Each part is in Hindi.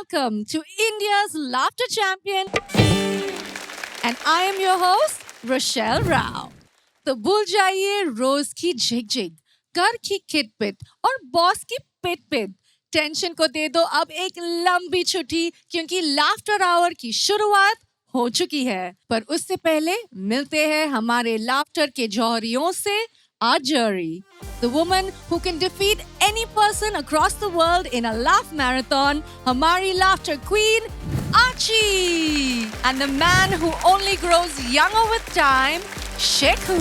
welcome to India's laughter champion. And I am your host, Rochelle Rao. तो भूल जाइए रोज की झिक-झिक, घर की किट-पिट और बॉस की पिट-पिट। टेंशन को दे दो अब एक लंबी छुट्टी क्योंकि लाफ्टर आवर की शुरुआत हो चुकी है। पर उससे पहले मिलते हैं हमारे लाफ्टर के जौहरियों से, Ajari, the woman who can defeat any person across the world in a laugh marathon, Hamari laughter queen, Archie, and the man who only grows younger with time, Shekhu.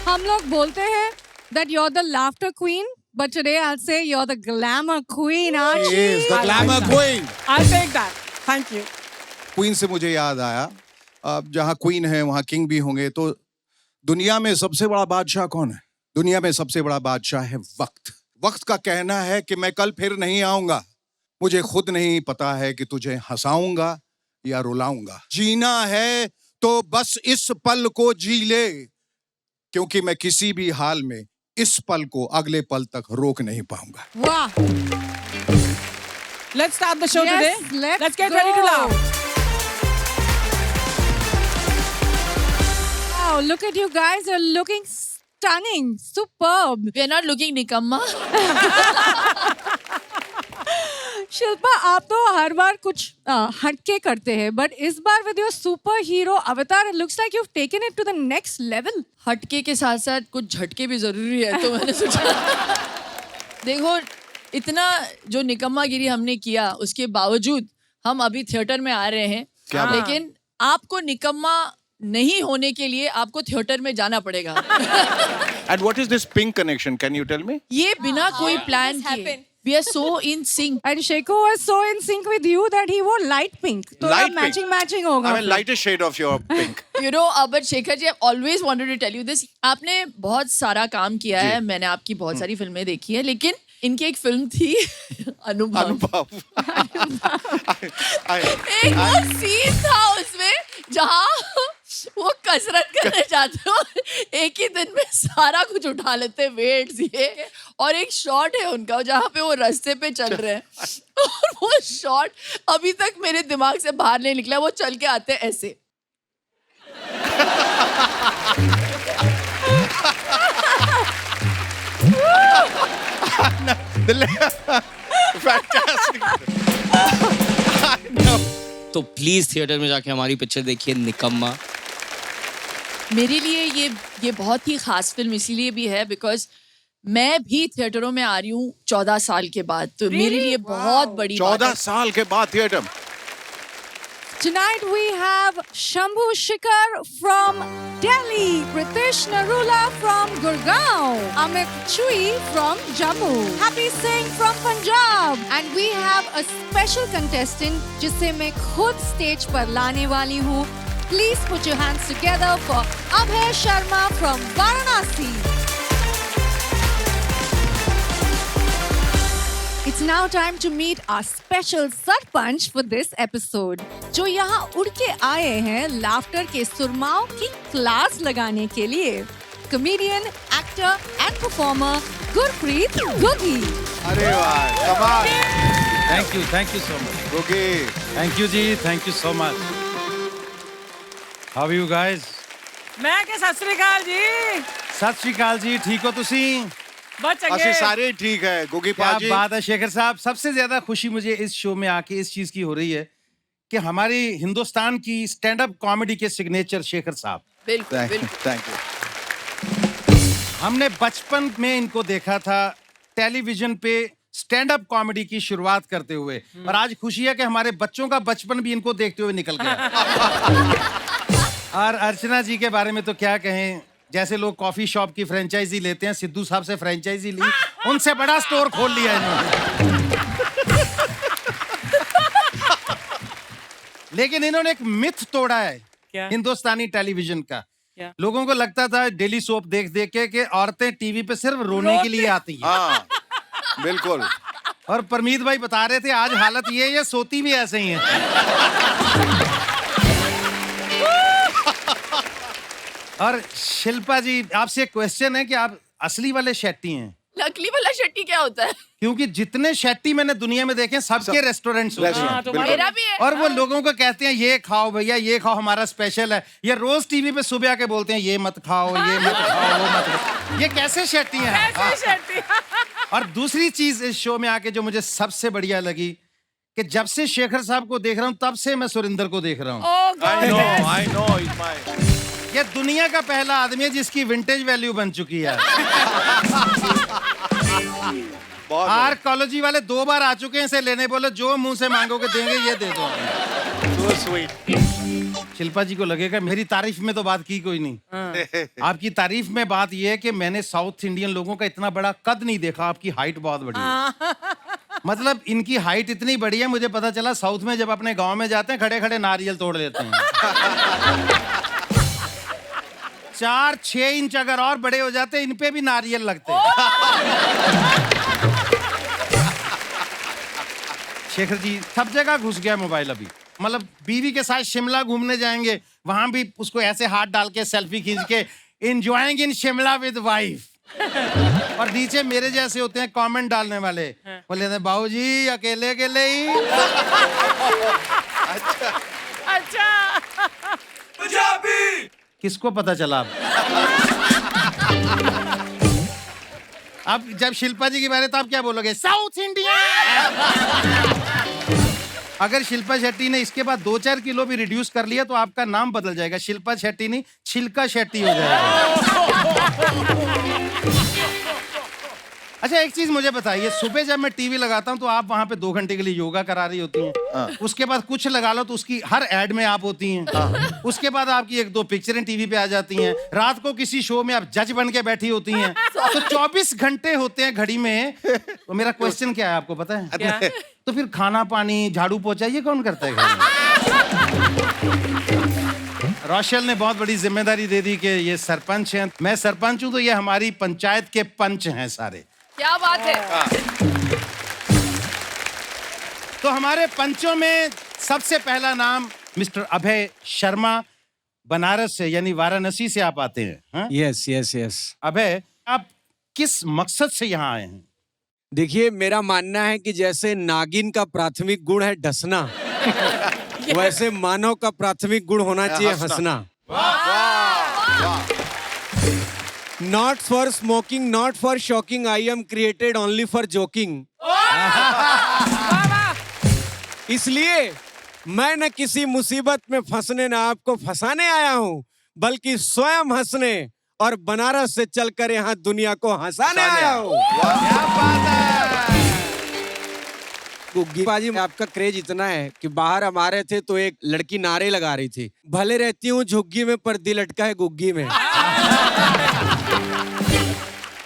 हम लोग बोलते हैं that you're the laughter queen, but today I'll say you're the glamour queen, Archie. She is the glamour queen. I'll take that. Thank you. Queen से मुझे याद आया, जहाँ क्वीन है वहाँ किंग भी होंगे। तो दुनिया में सबसे बड़ा बादशाह कौन है? दुनिया में सबसे बड़ा बादशाह है वक्त। वक्त का कहना है कि मैं कल फिर नहीं आऊंगा। मुझे खुद नहीं पता है कि तुझे हंसाऊंगा या रुलाऊंगा। जीना है तो बस इस पल को जी ले, क्योंकि मैं किसी भी हाल में इस पल को अगले पल तक रोक नहीं पाऊंगा। Wow. Let's start the show Yes, today. let's get go. ready to laugh. Wow, look at you guys. You're looking stunning. Superb. We are not looking निकम्मा. शिल्पा, आप तो हर बार कुछ हटके करते हैं, but इस बार with your superhero avatar, it looks like you've taken it to the next level. हटके के साथ साथ कुछ झटके भी जरूरी है, तो मैंने सोचा देखो इतना जो निकम्मागिरी हमने किया उसके बावजूद हम अभी थिएटर में आ रहे हैं, लेकिन आपको निकम्मा नहीं होने के लिए आपको थिएटर में जाना पड़ेगा। And what is this pink connection? Can you tell me? ये बिना कोई प्लान किए we are so in sync. And Shekhu was so in sync with you that he wore light pink. तो Light matching pink. matching होगा। I mean, lightest shade of your pink. You know, but Shekhar ji, I've always wanted to tell you this. आपने बहुत सारा काम किया है, मैंने आपकी बहुत सारी फिल्में देखी है, लेकिन इनकी एक फिल्म थी अनुभव। अनुभव। एक वो सीन था उसमें जहाँ वो कसरत करने जाते हो, एक ही दिन में सारा कुछ उठा लेते, वेट्स ये, और एक शॉट है उनका जहाँ पे वो रास्ते पे चल रहे हैं और वो शॉट अभी तक मेरे दिमाग से बाहर नहीं निकला। वो चल के आते हैं ऐसे Fantastic. तो प्लीज थिएटर में जाके हमारी पिक्चर देखिए निकम्मा। मेरे लिए ये बहुत ही खास फिल्म इसीलिए भी है बिकॉज मैं भी थिएटरों में आ रही हूँ 14 साल के बाद, तो मेरे लिए बहुत बड़ी बात 14 है। साल के बाद theatre. Tonight we have Shambhu Shikhar from Delhi, Pritish Narula from Gurgaon, Amit Chui from Jammu, Happy Singh from Punjab, and we have a special contestant जिसे मैं खुद स्टेज पर लाने वाली हूँ. Please put your hands together for Abhay Sharma from Varanasi. It's now time to meet our special Sarpanch for this episode, जो यहाँ उड़ के आए हैं लाफ्टर के सुरमाओं की क्लास लगाने के लिए. Comedian, actor and performer Gurpreet Guggi. अरे वाह, कमाल। Thank you so much. Guggi. Thank you ji, thank you so much. How are you guys? मैं के सत श्री अकाल जी। सत श्री अकाल जी, ठीक हो तुसी? बहुत ਅਸੀਂ चंगे। सारे ठीक है। गुगी क्या पाजी। बात है शेखर साहब। सबसे ज्यादा खुशी मुझे इस शो में आके इस चीज की हो रही है कि हमारी हिंदुस्तान की स्टैंड अप कॉमेडी के सिग्नेचर शेखर साहब, बिल्कुल बिल्कुल। Thank you. हमने बचपन में इनको देखा था टेलीविजन पे स्टैंड अप कॉमेडी की शुरुआत करते हुए, और आज खुशी है कि हमारे बच्चों का बचपन भी इनको देखते हुए निकल गया। और अर्चना जी के बारे में तो क्या कहें, जैसे लोग कॉफी शॉप की फ्रेंचाइजी लेते हैं, सिद्धू साहब से फ्रेंचाइजी ली, उनसे बड़ा स्टोर खोल लिया इन्होंने। लेकिन इन्होंने एक मिथ तोड़ा है क्या? हिंदुस्तानी टेलीविजन का। क्या? लोगों को लगता था डेली सोप देख देख के कि औरतें टीवी पे सिर्फ रोने के लिए आती हैं। हाँ, बिल्कुल। और परमीत भाई बता रहे थे आज हालत ये सोती भी ऐसे ही है। और शिल्पा जी, आपसे एक क्वेश्चन है कि आप असली वाले शेट्टी हैं। नकली वाला शेट्टी क्या होता है? क्योंकि जितने शेट्टी मैंने दुनिया में देखे सबके रेस्टोरेंट्स होते हैं। हाँ, तो मेरा भी है। और वो लोगों को कहते हैं ये खाओ भैया, ये खाओ, हमारा स्पेशल है। ये रोज टीवी पे सुबह आके बोलते हैं ये मत खाओ, ये मत खाओ, वो मत खाओ। ये कैसे शेट्टी हैं? ऐसे शेट्टी। और दूसरी चीज इस शो में आके जो मुझे सबसे बढ़िया लगी कि जब से शेखर साहब को देख रहा हूँ तब से मैं सुरिंदर को देख रहा हूँ। Oh God, yes. I know, it's my... ये दुनिया का पहला आदमी है जिसकी विंटेज वैल्यू बन चुकी है। बहुत आर्कोलॉजी वाले 2 बार आ चुके हैं इसे लेने, बोले जो मुंह से मांगोगे देंगे, ये दे दो। so sweet. शिल्पा जी को लगेगा मेरी तारीफ में तो बात की कोई नहीं। आपकी तारीफ में बात यह है कि मैंने साउथ इंडियन लोगों का इतना बड़ा कद नहीं देखा। आपकी हाइट बहुत बड़ी है। मतलब इनकी हाइट इतनी बड़ी है, मुझे पता चला साउथ में जब अपने गांव में जाते हैं खड़े खड़े नारियल तोड़ लेते हैं। 4-6 इंच अगर और बड़े हो जाते इन पे भी नारियल लगते। शेखर जी सब जगह घुस गया मोबाइल अभी। मतलब बीवी के साथ शिमला घूमने जाएंगे, वहां भी उसको ऐसे हाथ डाल के सेल्फी खींच के enjoying in Shimla with wife. और नीचे मेरे जैसे होते हैं कमेंट डालने वाले, बोले थे बाबू जी अकेले अकेले ही। अच्छा। किसको पता चला अब जब शिल्पा जी की बारे तो आप क्या बोलोगे? South India. अगर शिल्पा शेट्टी ने इसके बाद 2-4 किलो भी रिड्यूस कर लिया तो आपका नाम बदल जाएगा। शिल्पा शेट्टी नहीं, छिलका शेट्टी हो जाएगा। अच्छा एक चीज मुझे बताइए, सुबह जब मैं टीवी लगाता हूं तो आप वहां पे 2 घंटे के लिए योगा करा रही होती हैं। उसके बाद कुछ लगा लो तो उसकी हर एड में आप होती हैं। उसके बाद आपकी 1-2 पिक्चरें टीवी पे आ जाती हैं। रात को किसी शो में आप जज बन के बैठी होती हैं। तो 24 घंटे होते हैं घड़ी में। तो मेरा क्वेश्चन क्या है आपको पता है? क्या? तो फिर खाना पानी झाड़ू पोछा ये कौन करता है घर में? रोशल ने बहुत बड़ी जिम्मेदारी दे दी कि ये सरपंच हैं। मैं सरपंच हूं तो ये हमारी पंचायत के पंच हैं सारे। क्या बात है? तो हमारे पंचों में सबसे पहला नाम मिस्टर अभय शर्मा, बनारस से यानी वाराणसी से आप आते हैं। हाँ? Yes yes yes. अभय आप किस मकसद से यहाँ आए हैं? देखिए मेरा मानना है कि जैसे नागिन का प्राथमिक गुण है डसना, वैसे मानव का प्राथमिक गुण होना चाहिए हंसना। Not for smoking, not for shocking, I am created only for joking. इसलिए मैं न किसी मुसीबत में फंसने न आपको फंसाने आया हूँ, बल्कि स्वयं हंसने और बनारस से चलकर यहाँ दुनिया को हंसाने आया हूँ। क्या बात है? गुग्गी बाजी आपका क्रेज इतना है कि बाहर हमारे थे तो एक लड़की नारे लगा रही थी, भले रहती हूँ झुग्गी में पर दिल अटका है गुग्गी में।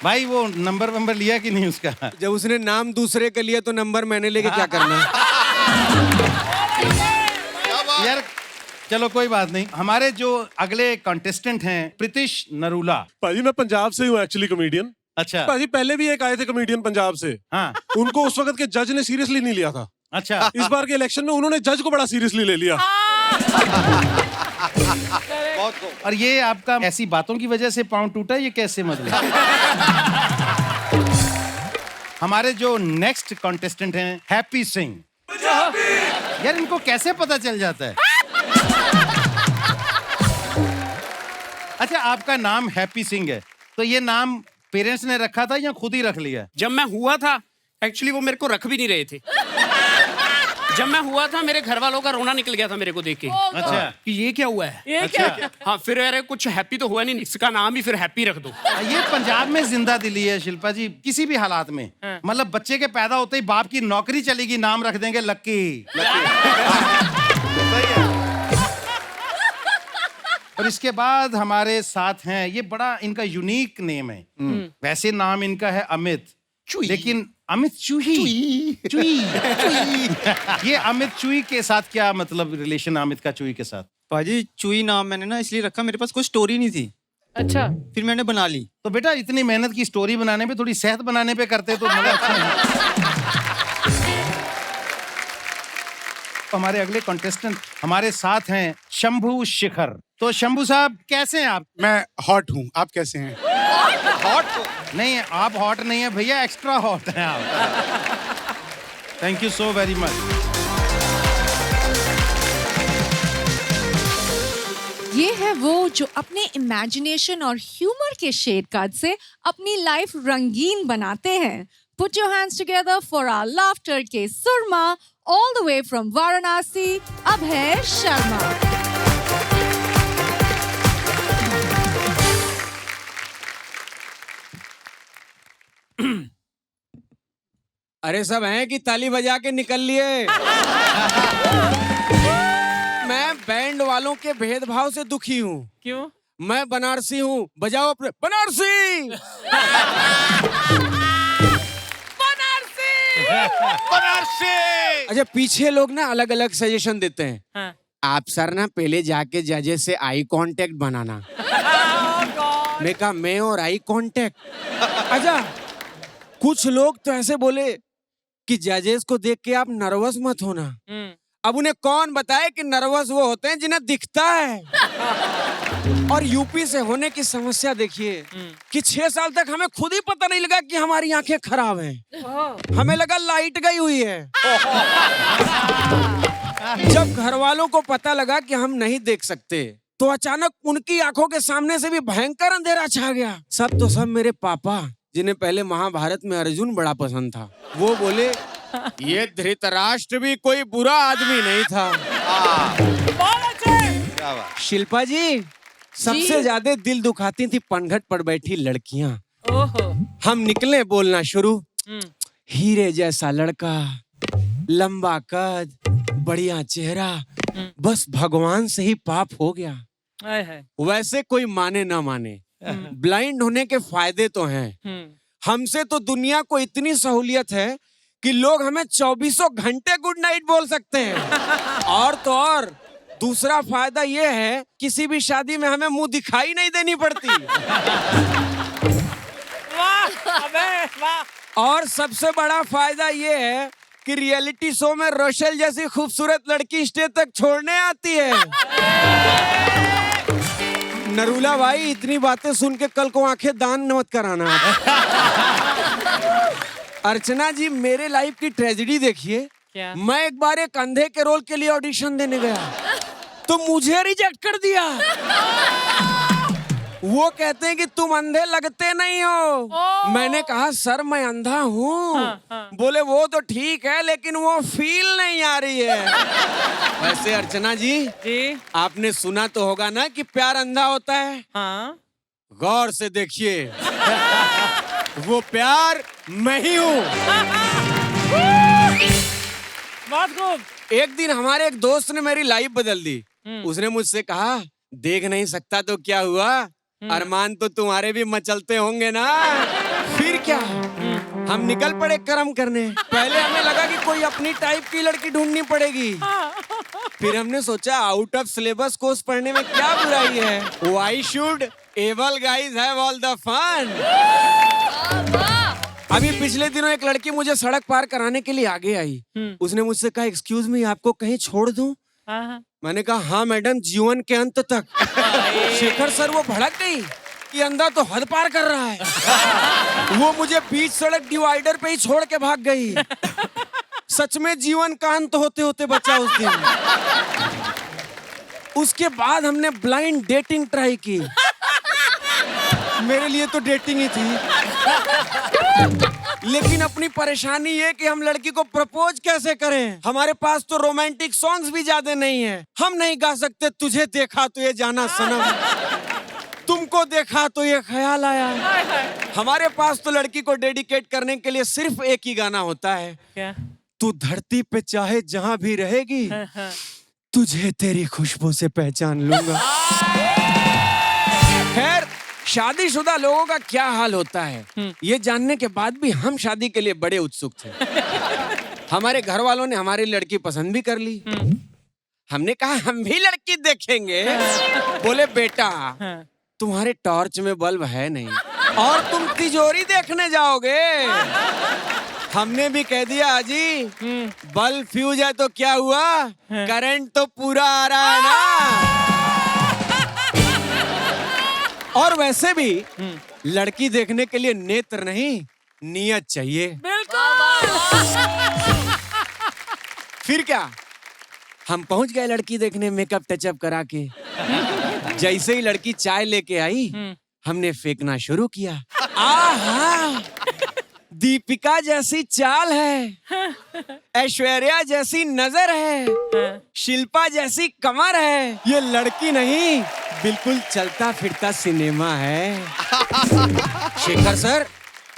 भाई वो नंबर लिया कि नहीं उसका? जब उसने नाम दूसरे का लिया तो नंबर मैंने लेके क्या करना? यार चलो कोई बात नहीं। हमारे जो अगले कंटेस्टेंट हैं प्रीतिश नरूला। भाजी मैं पंजाब से हूँ एक्चुअली कॉमेडियन। अच्छा। भाजी पहले भी एक आए थे कॉमेडियन पंजाब से। हाँ। उनको उस वक्त के जज ने सीरियसली नहीं लिया था। अच्छा। इस बार के इलेक्शन में उन्होंने जज को बड़ा सीरियसली ले लिया। और ये आपका ऐसी बातों की वजह से पाँव टूटा, ये कैसे मतलब? हमारे जो नेक्स्ट कंटेस्टेंट हैं हैप्पी सिंह। यार इनको कैसे पता चल जाता है? अच्छा आपका नाम हैप्पी सिंह है तो ये नाम पेरेंट्स ने रखा था या खुद ही रख लिया? जब मैं हुआ था एक्चुअली वो मेरे को रख भी नहीं रहे थे। जब मैं हुआ था मेरे घर वालों का रोना निकल गया था मेरे को देख के। अच्छा। कि ये क्या हुआ है? ये क्या? हाँ फिर अरे कुछ हैप्पी तो हुआ नहीं, इसका नाम ही फिर हैप्पी रख दो। ये पंजाब में जिंदा दिली है शिल्पा जी। किसी भी हालात में मतलब बच्चे के पैदा होते ही बाप की नौकरी चलेगी, नाम रख देंगे लक्की। और इसके बाद हमारे साथ हैं, ये बड़ा इनका यूनिक नेम है। वैसे नाम इनका है अमित, लेकिन अमित चूही। चूही। ये अमित चूही के साथ क्या मतलब रिलेशन अमित का चूही के साथ? भाजी चूही नाम मैंने ना इसलिए रखा, मेरे पास कोई स्टोरी नहीं थी। अच्छा। फिर मैंने बना ली। तो बेटा इतनी मेहनत की स्टोरी बनाने पे थोड़ी सेहत बनाने पे करते तो मतलब अच्छा है। हमारे अगले कंटेस्टेंट हमारे साथ हैं शंभू शिखर। तो शंभू साहब कैसे हैं आप? मैं हॉट हूँ, आप कैसे हैं? हॉट नहीं, आप हॉट नहीं है भैया, एक्स्ट्रा हॉट हैं आप। Thank you so very much. ये है वो जो अपने इमेजिनेशन और ह्यूमर के शेड कार्ड से अपनी लाइफ रंगीन बनाते हैं। Put your hands together for our laughter के सुरमा all the way from Varanasi, Abhay Sharma. अरे सब हैं कि ताली बजा के निकल लिए? मैं बैंड वालों के भेदभाव से दुखी हूँ। क्यों? मैं बनारसी हूँ, बजाओ अपने बनारसी। बनारसी। अच्छा, पीछे लोग ना अलग अलग सजेशन देते हैं। हाँ। आप सर ना पहले जाके जजेस से आई कांटेक्ट बनाना। मैं कहा मैं और आई कांटेक्ट? अच्छा, कुछ लोग तो ऐसे बोले कि जजेस को देख के आप नर्वस मत होना। अब उन्हें कौन बताए कि नर्वस वो होते हैं जिन्हें दिखता है। और यूपी से होने की समस्या देखिए कि 6 साल तक हमें खुद ही पता नहीं लगा कि हमारी आंखें खराब हैं। हमें लगा लाइट गई हुई है। जब घर वालों को पता लगा कि हम नहीं देख सकते तो अचानक उनकी आंखों के सामने से भी भयंकर अंधेरा छा गया। सब तो सब मेरे पापा, जिन्हें पहले महाभारत में अर्जुन बड़ा पसंद था, वो बोले ये धृतराष्ट्र भी कोई बुरा आदमी नहीं था। शिल्पा जी, सबसे ज्यादा दिल दुखाती थी पनघट पर बैठी लड़कियां। हम निकले बोलना शुरू, हीरे जैसा लड़का, लंबा कद, बढ़िया चेहरा, बस भगवान से ही पाप हो गया। वैसे कोई माने ना माने, ब्लाइंड होने के फायदे तो हैं। हमसे तो दुनिया को इतनी सहूलियत है कि लोग हमें 24 घंटे गुड नाइट बोल सकते हैं। और तो और दूसरा फायदा ये है, किसी भी शादी में हमें मुंह दिखाई नहीं देनी पड़ती। और सबसे बड़ा फायदा ये है कि रियलिटी शो में रोशेल जैसी खूबसूरत लड़की स्टेज तक छोड़ने आती है। नरूला भाई, इतनी बातें सुन के कल को आंखें दान मत कराना। अर्चना जी, मेरे लाइफ की ट्रेजेडी देखिए। क्या? मैं एक बार एक अंधे के रोल के लिए ऑडिशन देने गया तो मुझे रिजेक्ट कर दिया। वो कहते हैं कि तुम अंधे लगते नहीं हो। मैंने कहा सर मैं अंधा हूँ। बोले वो तो ठीक है लेकिन वो फील नहीं आ रही है। वैसे अर्चना जी, आपने सुना तो होगा ना कि प्यार अंधा होता है। हाँ। गौर से देखिए, वो प्यार मैं ही हूँ। बहुत खूब। एक दिन हमारे एक दोस्त ने मेरी लाइफ बदल दी। उसने मुझसे कहा, देख नहीं सकता तो क्या हुआ, अरमान तो तुम्हारे भी मचलते होंगे ना। फिर क्या, हम निकल पड़े कर्म करने। पहले हमें लगा कि कोई अपनी टाइप की लड़की ढूंढनी पड़ेगी। फिर हमने सोचा आउट ऑफ सिलेबस कोर्स पढ़ने में क्या बुराई है। Why should able guys have all the fun? अभी पिछले दिनों एक लड़की मुझे सड़क पार कराने के लिए आगे आई। उसने मुझसे कहा, एक्सक्यूज मी, आपको कहीं छोड़ दूं? मैंने कहा हाँ मैडम, जीवन के अंत तक। शेखर सर वो भड़क गई कि अंधा तो हद पार कर रहा है। वो मुझे बीच सड़क डिवाइडर पे ही छोड़ के भाग गई। सच में जीवन का अंत होते होते बचा उस दिन। उसके बाद हमने ब्लाइंड डेटिंग ट्राई की। मेरे लिए तो डेटिंग ही थी, लेकिन अपनी परेशानी ये कि हम लड़की को प्रपोज कैसे करें। हमारे पास तो रोमांटिक सॉन्ग्स भी ज्यादा नहीं है। हम नहीं गा सकते तुझे देखा तो ये जाना सनम, तुमको देखा तो ये ख्याल आया। हमारे पास तो लड़की को डेडिकेट करने के लिए सिर्फ एक ही गाना होता है। क्या? तू धरती पे चाहे जहां भी रहेगी, तुझे तेरी खुशबू से पहचान लूंगा। खैर, शादीशुदा लोगों का क्या हाल होता है ये जानने के बाद भी हम शादी के लिए बड़े उत्सुक थे। हमारे घर वालों ने हमारी लड़की पसंद भी कर ली। हमने कहा हम भी लड़की देखेंगे। बोले बेटा, तुम्हारे टॉर्च में बल्ब है नहीं और तुम तिजोरी देखने जाओगे। हमने भी कह दिया अजी, बल्ब फ्यूज है तो क्या हुआ, करंट तो पूरा आ रहा है ना। और वैसे भी लड़की देखने के लिए नेत्र नहीं, नियत चाहिए। फिर क्या, हम पहुंच गए लड़की देखने मेकअप टचअप करा के। जैसे ही लड़की चाय लेके आई, हमने फेंकना शुरू किया। आहा, दीपिका जैसी चाल है, ऐश्वर्या जैसी नजर है, शिल्पा जैसी कमर है। ये लड़की नहीं, बिल्कुल चलता फिरता सिनेमा है। शेखर सर,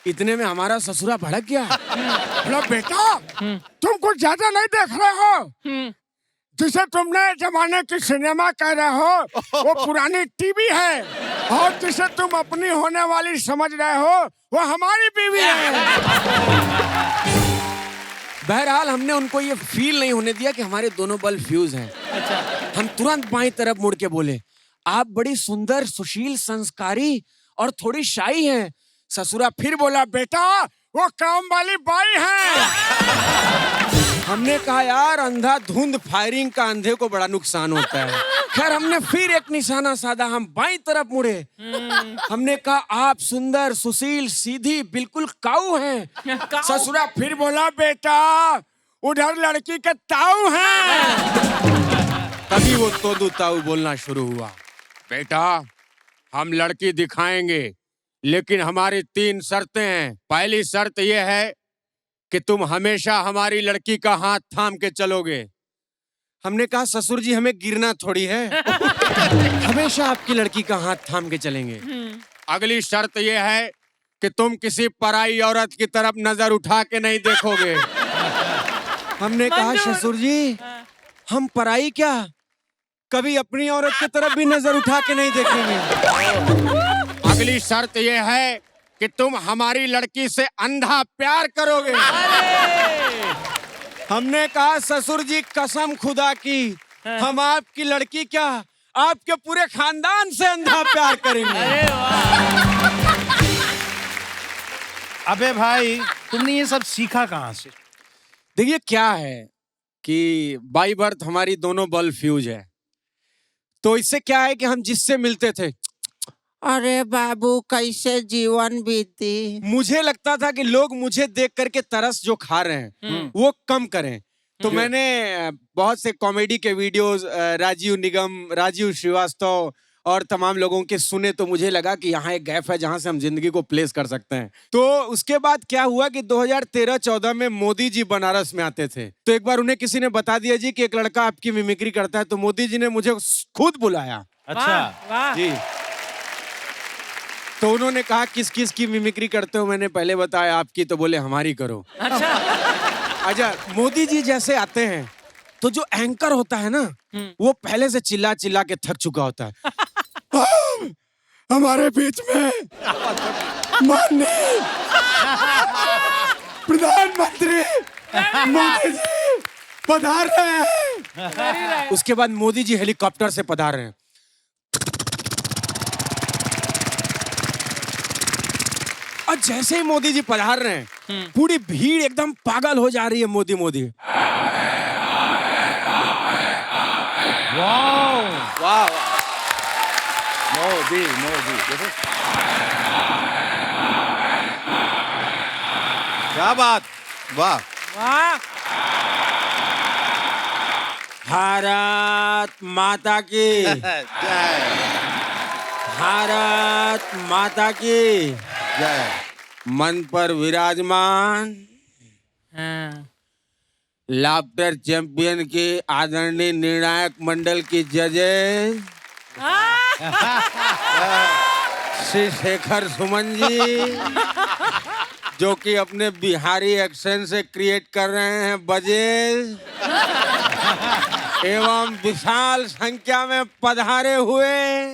इतने में हमारा ससुरा भड़क गया। बोला, बेटा तुम कुछ ज्यादा नहीं देख रहे हो। जिसे तुमने जमाने की सिनेमा कह रहे हो वो पुरानी टीवी है, और जिसे तुम अपनी होने वाली समझ रहे हो वो हमारी बीवी है। बहरहाल हमने उनको ये फील नहीं होने दिया कि हमारे दोनों बल्ब फ्यूज हैं। अच्छा। हम तुरंत बाईं तरफ मुड़ के बोले, आप बड़ी सुंदर, सुशील, संस्कारी और थोड़ी शाई हैं। ससुरा फिर बोला, बेटा वो काम वाली बाई है। हमने कहा, यार अंधाधुंध फायरिंग का अंधे को बड़ा नुकसान होता है। खैर हमने फिर एक निशाना साधा, हम बाईं तरफ मुड़े। हमने कहा, आप सुंदर, सुशील, सीधी, बिल्कुल काऊ हैं। ससुरा फिर बोला, बेटा उधर लड़की के ताऊ हैं। तभी वो तोदू ताऊ बोलना शुरू हुआ, बेटा हम लड़की दिखाएंगे, लेकिन हमारी 3 शर्तें हैं। पहली शर्त यह है कि तुम हमेशा हमारी लड़की का हाथ थाम के चलोगे। हमने कहा, ससुर जी हमें गिरना थोड़ी है। हमेशा आपकी लड़की का हाथ थाम के चलेंगे। अगली शर्त यह है कि तुम किसी पराई औरत की तरफ नजर उठा के नहीं देखोगे। हमने कहा, ससुर जी हम पराई क्या, कभी अपनी औरत की तरफ भी नजर उठा के नहीं देखेंगे। अगली शर्त यह है कि तुम हमारी लड़की से अंधा प्यार करोगे। हमने कहा, ससुर जी कसम खुदा की, हम आपकी लड़की क्या, आपके पूरे खानदान से अंधा प्यार करेंगे। अबे भाई, तुमने ये सब सीखा कहाँ से? देखिए क्या है कि बाई बर्थ हमारी दोनों बल्ब फ्यूज है। तो इससे क्या है कि हम जिससे मिलते थे, अरे बाबू कैसे जीवन बीती। मुझे लगता था कि लोग मुझे देख करके तरस जो खा रहे हैं वो कम करें। तो मैंने बहुत से कॉमेडी के वीडियोस राजीव निगम, राजीव श्रीवास्तव और तमाम लोगों के सुने, तो मुझे लगा कि यहाँ एक गैप है जहाँ से हम जिंदगी को प्लेस कर सकते हैं। तो उसके बाद क्या हुआ कि 2013-14 में मोदी जी बनारस में आते थे। तो एक बार उन्हें किसी ने बता दिया जी कि एक लड़का आपकी मिमिक्री करता है। तो मोदी जी ने मुझे खुद बुलाया। अच्छा जी। तो उन्होंने कहा, किस किस की मिमिक्री करते हो? मैंने पहले बताया आपकी, तो बोले हमारी करो। अच्छा, मोदी जी जैसे आते हैं तो जो एंकर होता है ना, वो पहले से चिल्ला चिल्ला के थक चुका होता है। हमारे बीच में माननीय प्रधानमंत्री मोदी जी पधार रहे हैं। उसके बाद मोदी जी हेलीकॉप्टर से पधार रहे हैं। और जैसे ही मोदी जी पधार रहे हैं, पूरी भीड़ एकदम पागल हो जा रही है। मोदी मोदी वाह वाह, मोदी मोदी, देखो क्या बात, वाह। भारत माता की जय भारत माता की जय। मन पर विराजमान लाफ्टर चैंपियन के आदरणीय निर्णायक मंडल की जजेस श्री शेखर सुमन जी, जो कि अपने बिहारी एक्सेंट से क्रिएट कर रहे हैं बजेस, एवं विशाल संख्या में पधारे हुए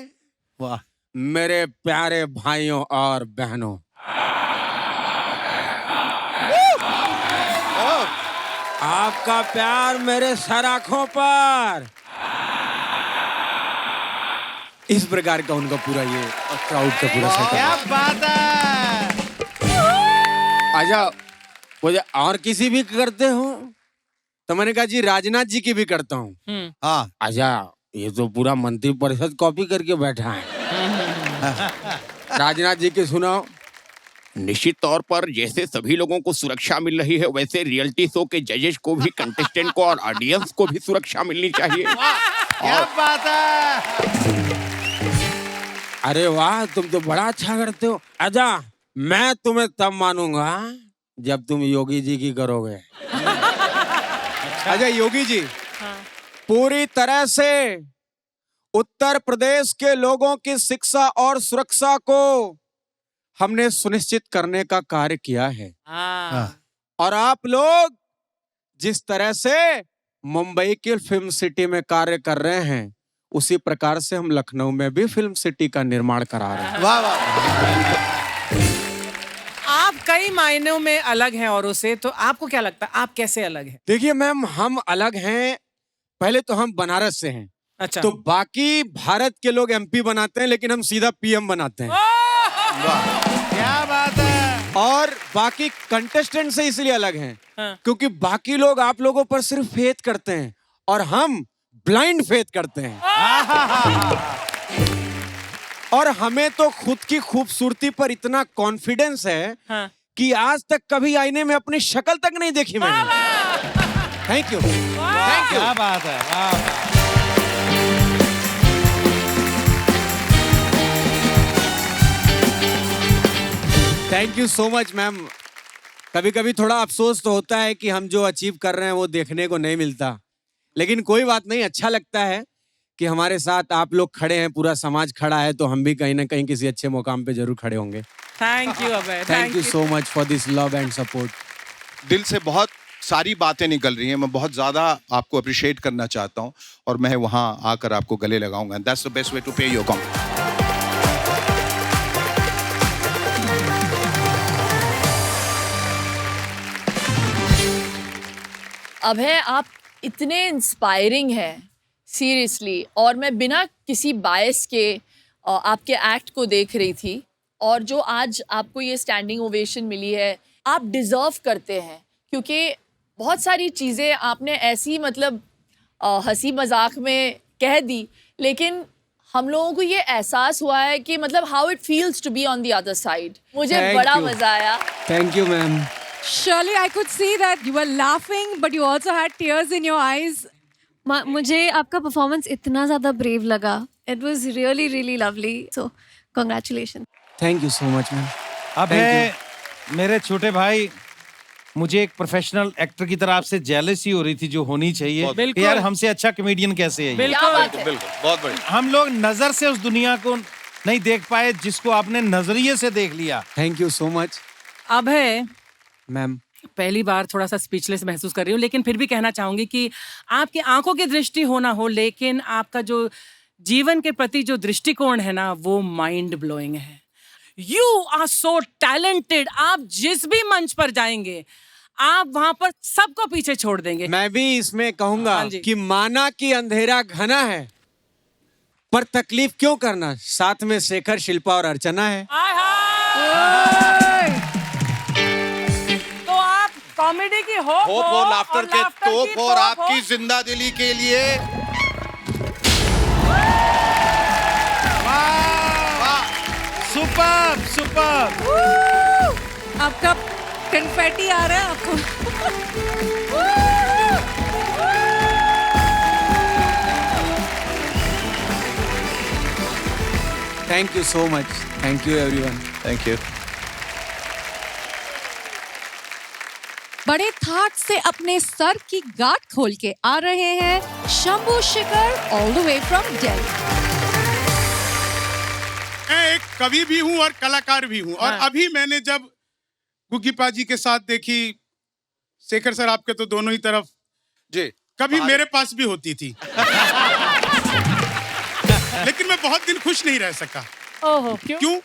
वाह मेरे प्यारे भाइयों और बहनों, आपका प्यार मेरे सराखों पर। इस प्रकार का उनका पूरा ये क्राउड का पूरा सेटअप। क्या बात है। अच्छा, मुझे और किसी भी करते हो? तो मैंने कहा जी राजनाथ जी की भी करता हूँ। हाँ। अच्छा, ये तो पूरा मंत्रिपरिषद कॉपी करके बैठा है। राजनाथ जी की सुनाओ। निश्चित तौर पर जैसे सभी लोगों को सुरक्षा मिल रही है वैसे रियलिटी शो के जजेस को भी, कंटेस्टेंट को और ऑडियंस को भी सुरक्षा मिलनी चाहिए। क्या बात है। अरे वाह, तुम तो बड़ा अच्छा करते हो। आजा, मैं तुम्हें तब मानूंगा जब तुम योगी जी की करोगे। अच्छा योगी जी, पूरी तरह से उत्तर प्रदेश के लोगों की शिक्षा और सुरक्षा को हमने सुनिश्चित करने का कार्य किया है। और आप लोग जिस तरह से मुंबई की फिल्म सिटी में कार्य कर रहे हैं, उसी प्रकार से हम लखनऊ में भी फिल्म सिटी का निर्माण करा रहे हैं। वाह वाह। आप कई मायनों में अलग हैं औरों से, तो आपको क्या लगता है आप कैसे अलग हैं? देखिए मैम, हम अलग हैं। पहले तो हम बनारस से हैं। अच्छा। तो बाकी भारत के लोग एमपी बनाते हैं, लेकिन हम सीधा पीएम बनाते हैं। क्या बात है। और बाकी कंटेस्टेंट से इसलिए अलग हैं हाँ। क्योंकि बाकी लोग आप लोगों पर सिर्फ फेथ करते हैं और हम ब्लाइंड फेथ करते हैं। और हमें तो खुद की खूबसूरती पर इतना कॉन्फिडेंस है हाँ। कि आज तक कभी आईने में अपनी शक्ल तक नहीं देखी मैंने। Thank you, thank you. क्या बात है। वाह। Thank you so much ma'am. कभी कभी थोड़ा अफसोस तो होता है कि हम जो अचीव कर रहे हैं वो देखने को नहीं मिलता, लेकिन कोई बात नहीं, अच्छा लगता है कि हमारे साथ आप लोग खड़े हैं, पूरा समाज खड़ा है, तो हम भी कहीं ना कहीं किसी अच्छे मुकाम पे जरूर खड़े होंगे। Thank you Abhay. Thank you so much for this love and support. दिल से बहुत सारी बातें निकल रही हैं। मैं बहुत ज़्यादा आपको अप्रिशिएट करना चाहता हूं और मैं वहां आकर आपको गले लगाऊंगा। That's the best way to pay your compliment. Abhay, आप इतने इंस्पायरिंग हैं सीरियसली, और मैं बिना किसी बायस के आपके एक्ट को देख रही थी, और जो आज आपको ये स्टैंडिंग ओवेशन मिली है, आप डिज़र्व करते हैं, क्योंकि बहुत सारी चीज़ें आपने ऐसी मतलब हंसी मजाक में कह दी, लेकिन हम लोगों को ये एहसास हुआ है कि मतलब how it feels to be on the other side. मुझे बड़ा मजा आया। Thank you ma'am. Surely I could see that you were laughing, but you also had tears in your eyes. मुझे आपका परफॉर्मेंस इतना ज़्यादा ब्रेव लगा। It was really really lovely, so congratulation. Thank you so much ma'am. अब है मेरे छोटे भाई, मुझे एक प्रोफेशनल एक्टर की तरह आपसे जेलसी हो रही थी, जो होनी चाहिए। बिल्कुल। यार हमसे अच्छा कॉमेडियन कैसे है ये? बिल्कुल, बहुत बढ़िया। हम लोग नजर से उस दुनिया को नहीं देख पाए जिसको आपने नजरिए से देख लिया। Thank you so much Abhay, ma'am. पहली बार थोड़ा सा स्पीचलेस महसूस कर रही हूँ, लेकिन फिर भी कहना चाहूंगी कि आपकी आंखों की दृष्टि हो ना हो, लेकिन आपका जो जीवन के प्रति जो दृष्टिकोण है ना, वो माइंड ब्लोइंग है। You are so talented. आप जिस भी मंच पर जाएंगे, आप वहां पर सबको पीछे छोड़ देंगे। मैं भी इसमें कहूंगा हाँ जी। कि माना कि अंधेरा घना है, पर तकलीफ क्यों करना, साथ में शेखर, शिल्पा और अर्चना है। तो आप कॉमेडी की होप हो लाफ्टर के तोप और आपकी की जिंदा दिली के लिए सुपर सुपर। आपका कन्फेटी आ रहा है आपको। Thank you so much. Thank you everyone. Thank you. बड़े ठाट से अपने सर की गांठ खोल के आ रहे हैं Shambhu Shekhar all the way from Delhi. मैं एक कवि भी हूं और कलाकार भी हूं, और अभी मैंने जब गुग्गी पाजी के साथ देखी, शेखर सर आपके तो दोनों ही तरफ जी, कभी मेरे पास भी होती थी। लेकिन मैं बहुत दिन खुश नहीं रह सका। ओहो, क्यों?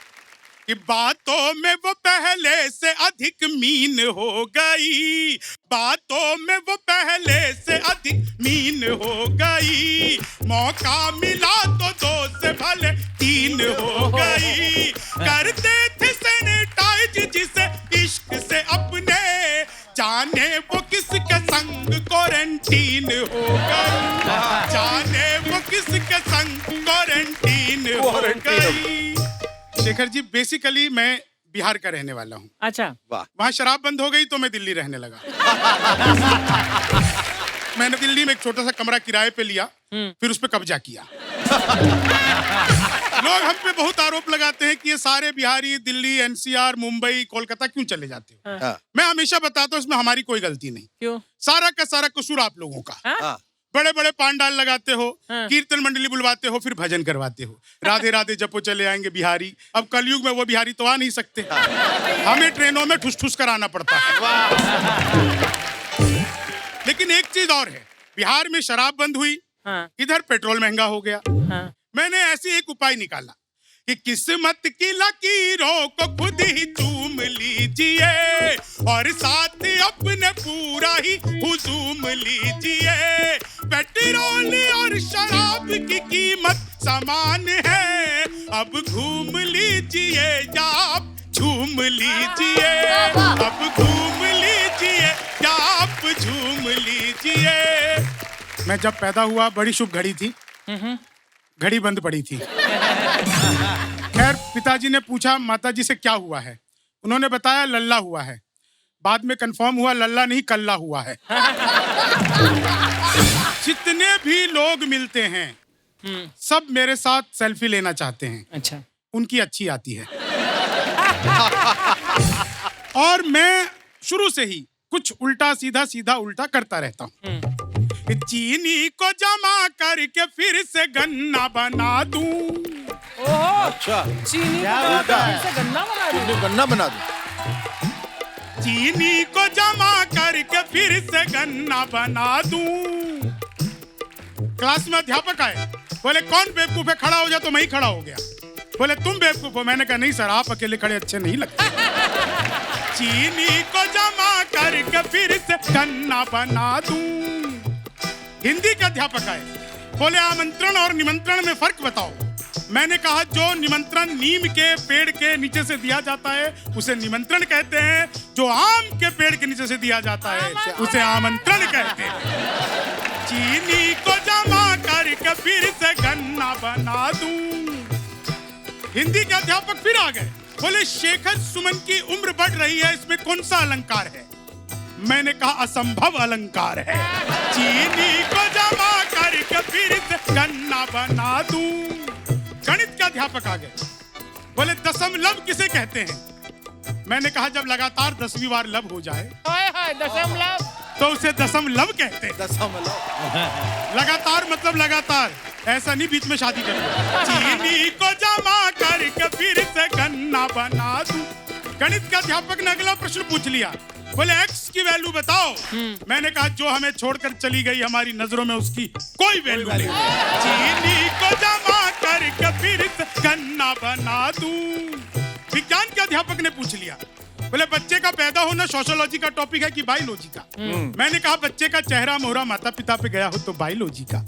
कि बातों में वो पहले से अधिक मीन हो गई, बातों में वो पहले से अधिक मीन हो गई, मौका मिला तो 2 से भले 3 हो गई, करते थे सैनिटाइज जिसे इश्क से अपने, जाने वो किसके संग क्वारंटीन हो गई, जाने वो किसके संग क्वारंटीन हो गई। शेखर जी, बेसिकली मैं बिहार का रहने वाला हूँ। अच्छा। वहाँ शराब बंद हो गई तो मैं दिल्ली रहने लगा। मैंने दिल्ली में एक छोटा सा कमरा किराए पे लिया, फिर उस पे कब्जा किया। लोग हम पे बहुत आरोप लगाते हैं कि ये सारे बिहारी दिल्ली, एनसीआर, मुंबई, कोलकाता क्यों चले जाते हो। मैं हमेशा बताता हूँ इसमें हमारी कोई गलती नहीं। क्यों? सारा का सारा कसूर आप लोगों का। बड़े बड़े पांडाल लगाते हो, कीर्तन मंडली बुलवाते हो, फिर भजन करवाते हो। राधे राधे जपो चले आएंगे बिहारी। अब कलयुग में वो बिहारी तो आ नहीं सकते, हमें ट्रेनों में ठुस ठुस कर आना पड़ता है। लेकिन एक चीज और है, बिहार में शराब बंद हुई, इधर पेट्रोल महंगा हो गया। मैंने ऐसे एक उपाय निकाला कि किस्मत की लकीरों को खुद ही चूम लीजिए और साथ अपने पूरा ही हुजूम लीजिए। पेट्रोल और शराब की कीमत समान है, अब घूम लीजिए या आप झूम लीजिए। अब घूम लीजिए या आप झूम लीजिए। मैं जब पैदा हुआ बड़ी शुभ घड़ी थी, घड़ी बंद पड़ी थी। खैर पिताजी ने पूछा माताजी से क्या हुआ है, उन्होंने बताया लल्ला हुआ है। बाद में कंफर्म हुआ लल्ला नहीं कल्ला हुआ है। जितने भी लोग मिलते हैं सब मेरे साथ सेल्फी लेना चाहते हैं। अच्छा। उनकी अच्छी आती है। और मैं शुरू से ही कुछ उल्टा सीधा सीधा उल्टा करता रहता हूँ। चीनी को जमा करके फिर से गन्ना बना दूं। अच्छा, चीनी को फिर से गन्ना बना दूं। गन्ना बना दूं। चीनी को जमा करके फिर से गन्ना बना दूं। क्लास में अध्यापक आए, बोले कौन बेवकूफ है, खड़ा हो जा। तो मैं ही खड़ा हो गया। बोले तुम बेवकूफ हो। मैंने कहा नहीं सर, आप अकेले खड़े अच्छे नहीं लगते। चीनी को जमा करके फिर से गन्ना बना दूं। हिंदी के अध्यापक आए, बोले आमंत्रण और निमंत्रण में फर्क बताओ। मैंने कहा जो निमंत्रण नीम के पेड़ के नीचे से दिया जाता है उसे निमंत्रण कहते हैं, जो आम के पेड़ के नीचे से दिया जाता है उसे आमंत्रण कहते हैं। चीनी को जमा करके फिर से गन्ना बना दूं। हिंदी के अध्यापक फिर आ गए, बोले शेखर सुमन की उम्र बढ़ रही है, इसमें कौन सा अलंकार है। मैंने कहा असंभव अलंकार है। चीनी को जमा करके फिर से गन्ना बना दूं। गणित के अध्यापक आ गए, बोले दशमलव किसे कहते हैं। मैंने कहा जब लगातार 10वीं बार लब हो जाए दशमलव तो उसे दशमलव कहते हैं। दशमलव लगातार मतलब लगातार, ऐसा नहीं बीच में शादी कर लो। चीनी को जमा करके फिर से गन्ना बना दूं। गणित के अध्यापक ने अगला प्रश्न पूछ लिया, बोले x की वैल्यू बताओ। मैंने कहा जो हमें छोड़कर चली गई हमारी नजरों में उसकी कोई वैल्यू नहीं। चीनी को जमा करके फिर से गन्ना बना दूं। विज्ञान के अध्यापक ने पूछ लिया, बोले बच्चे का पैदा होना सोशियोलॉजी का टॉपिक है कि बायोलॉजी का। मैंने कहा बच्चे का चेहरा मोहरा माता पिता पे गया हो तो बायोलॉजी का,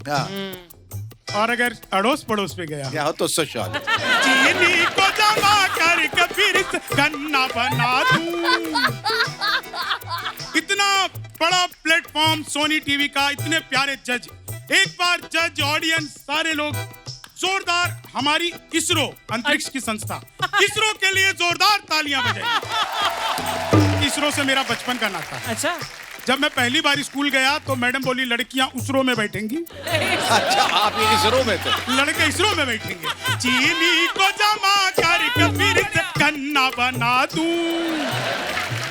और अगर अड़ोस पड़ोस पे गया हो तो सोशियोलॉजी। चीनी को जमा करके फिर से गन्ना बना दूं। इतना बड़ा प्लेटफॉर्म सोनी टीवी का, इतने प्यारे जज, एक बार जज ऑडियंस सारे लोग जोरदार हमारी इसरो अंतरिक्ष की संस्था इसरो के लिए जोरदार तालियां बजाई। इसरो से मेरा बचपन का नाता। अच्छा। जब मैं पहली बार स्कूल गया तो मैडम बोली लड़कियां उसरो में बैठेंगी। अच्छा, आप ये इसरो में थे? लड़के इसरो में बैठेंगे। चीनी को जमा करके फिर से गन्ना बना दूं।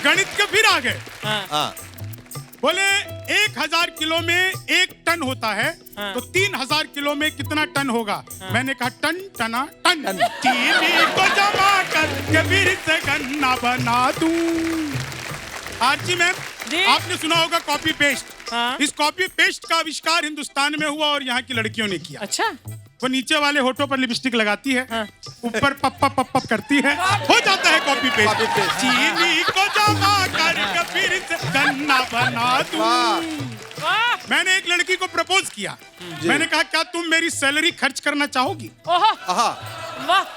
गणित के फिर आ गए, बोले 1000 किलो में 1 टन होता है, तो 3000 किलो में कितना टन होगा। मैंने कहा टन टना टन। चीनी को जमा करके फिर से गन्ना बना दूं। आरजी मैम, आपने सुना होगा कॉपी पेस्ट। इस कॉपी पेस्ट का आविष्कार हिंदुस्तान में हुआ और यहाँ की लड़कियों ने किया। अच्छा। वो नीचे वाले होठों पर लिपस्टिक लगाती है, ऊपर पप पप पप पप करती है, हो जाता है कॉपी पेस्ट। चीनी को जमा करके फिर से गन्ना बना दूं। मैंने एक लड़की को प्रपोज किया। मैंने कहा क्या तुम मेरी सैलरी खर्च करना चाहोगी।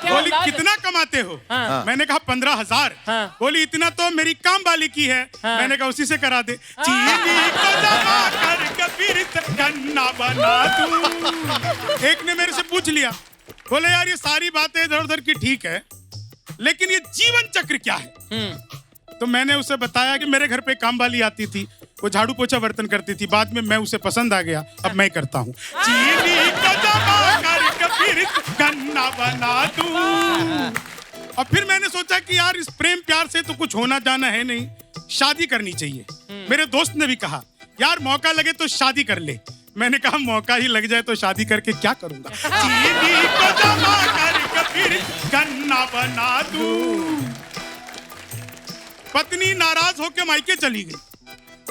बोली कितना कमाते हो। मैंने कहा 15,000। बोली इतना तो मेरी काम वाली की है। मैंने कहा उसी से करा दे। चीनी को जमा करके फिर से गन्ना बना दूं। एक ने मेरे से पूछ लिया, बोले यार ये सारी बातें इधर उधर की ठीक है, लेकिन ये जीवन चक्र क्या है? तो मैंने उसे बताया कि मेरे घर पे काम वाली आती थी, वो झाड़ू पोछा बर्तन करती थी, बाद में मैं उसे पसंद आ गया, अब मैं करता हूँ। चीनी को जमा कर फिर गन्ना बना दूं। और फिर मैंने सोचा कि यार इस प्रेम प्यार से तो कुछ होना जाना है नहीं, शादी करनी चाहिए। मेरे दोस्त ने भी कहा यार मौका लगे तो शादी कर ले। मैंने कहा मौका ही लग जाए तो शादी करके क्या करूंगा? चीनी को जमा कर फिर गन्ना बना दूं। पत्नी नाराज होकर मायके चली गई।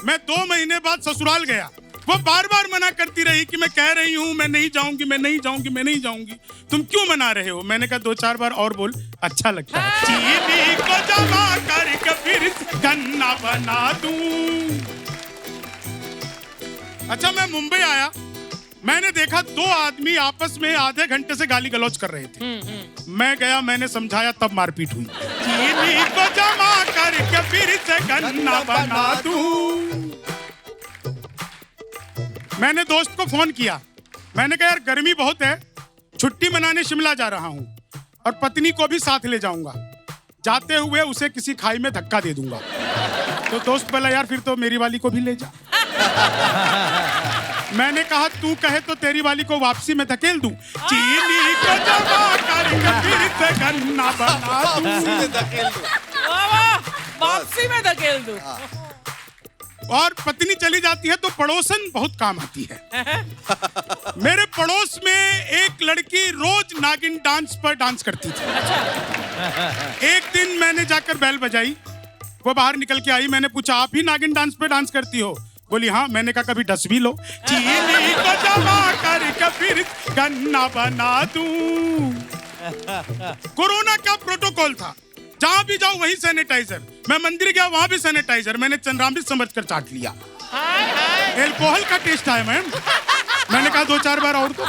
मैं 2 महीने बाद ससुराल गया। वो बार बार मना करती रही कि मैं कह रही हूँ मैं नहीं जाऊंगी, मैं नहीं जाऊंगी, मैं नहीं जाऊंगी। तुम क्यों मना रहे हो? मैंने कहा 2-4 बार और बोल, अच्छा लगता है। चीनी को जमा कर फिर गन्ना बना दूं। अच्छा मैं मुंबई आया, मैंने देखा 2 आदमी आपस में आधे घंटे से गाली गलौज कर रहे थे। मैं गया, मैंने समझाया, तब मारपीट हुई। चीनी को जमा करके फिर से गन्ना बना दूं। मैंने दोस्त को फोन किया, मैंने कहा यार गर्मी बहुत है, छुट्टी मनाने शिमला जा रहा हूं और पत्नी को भी साथ ले जाऊंगा। जाते हुए उसे किसी खाई में धक्का दे दूंगा। तो दोस्त बोला यार फिर तो मेरी वाली को भी ले जा। मैंने कहा तू कहे तो तेरी वाली को वापसी में धकेल दूं। चीनी को जमा करके फिर से गन्ना बना दूं। वापसी में धकेल दूं। और पत्नी चली जाती है तो पड़ोसन बहुत काम आती है। मेरे पड़ोस में एक लड़की रोज नागिन डांस पर डांस करती थी। एक दिन मैंने जाकर बेल बजाई, वो बाहर निकल के आई। मैंने पूछा आप ही नागिन डांस पे डांस करती हो? बोली हाँ। मैंने कहा कभी डस भी लो। चीनी को जमा करके फिर गन्ना बना दूं। कोरोना का प्रोटोकॉल था, जहां भी जाओ वही सैनिटाइजर। मैं मंदिर गया, वहां भी सैनिटाइजर। मैंने चंद्रामृत समझकर चाट लिया। एल्कोहल का टेस्ट आया मैम। मैंने कहा 2-4 बार और दो।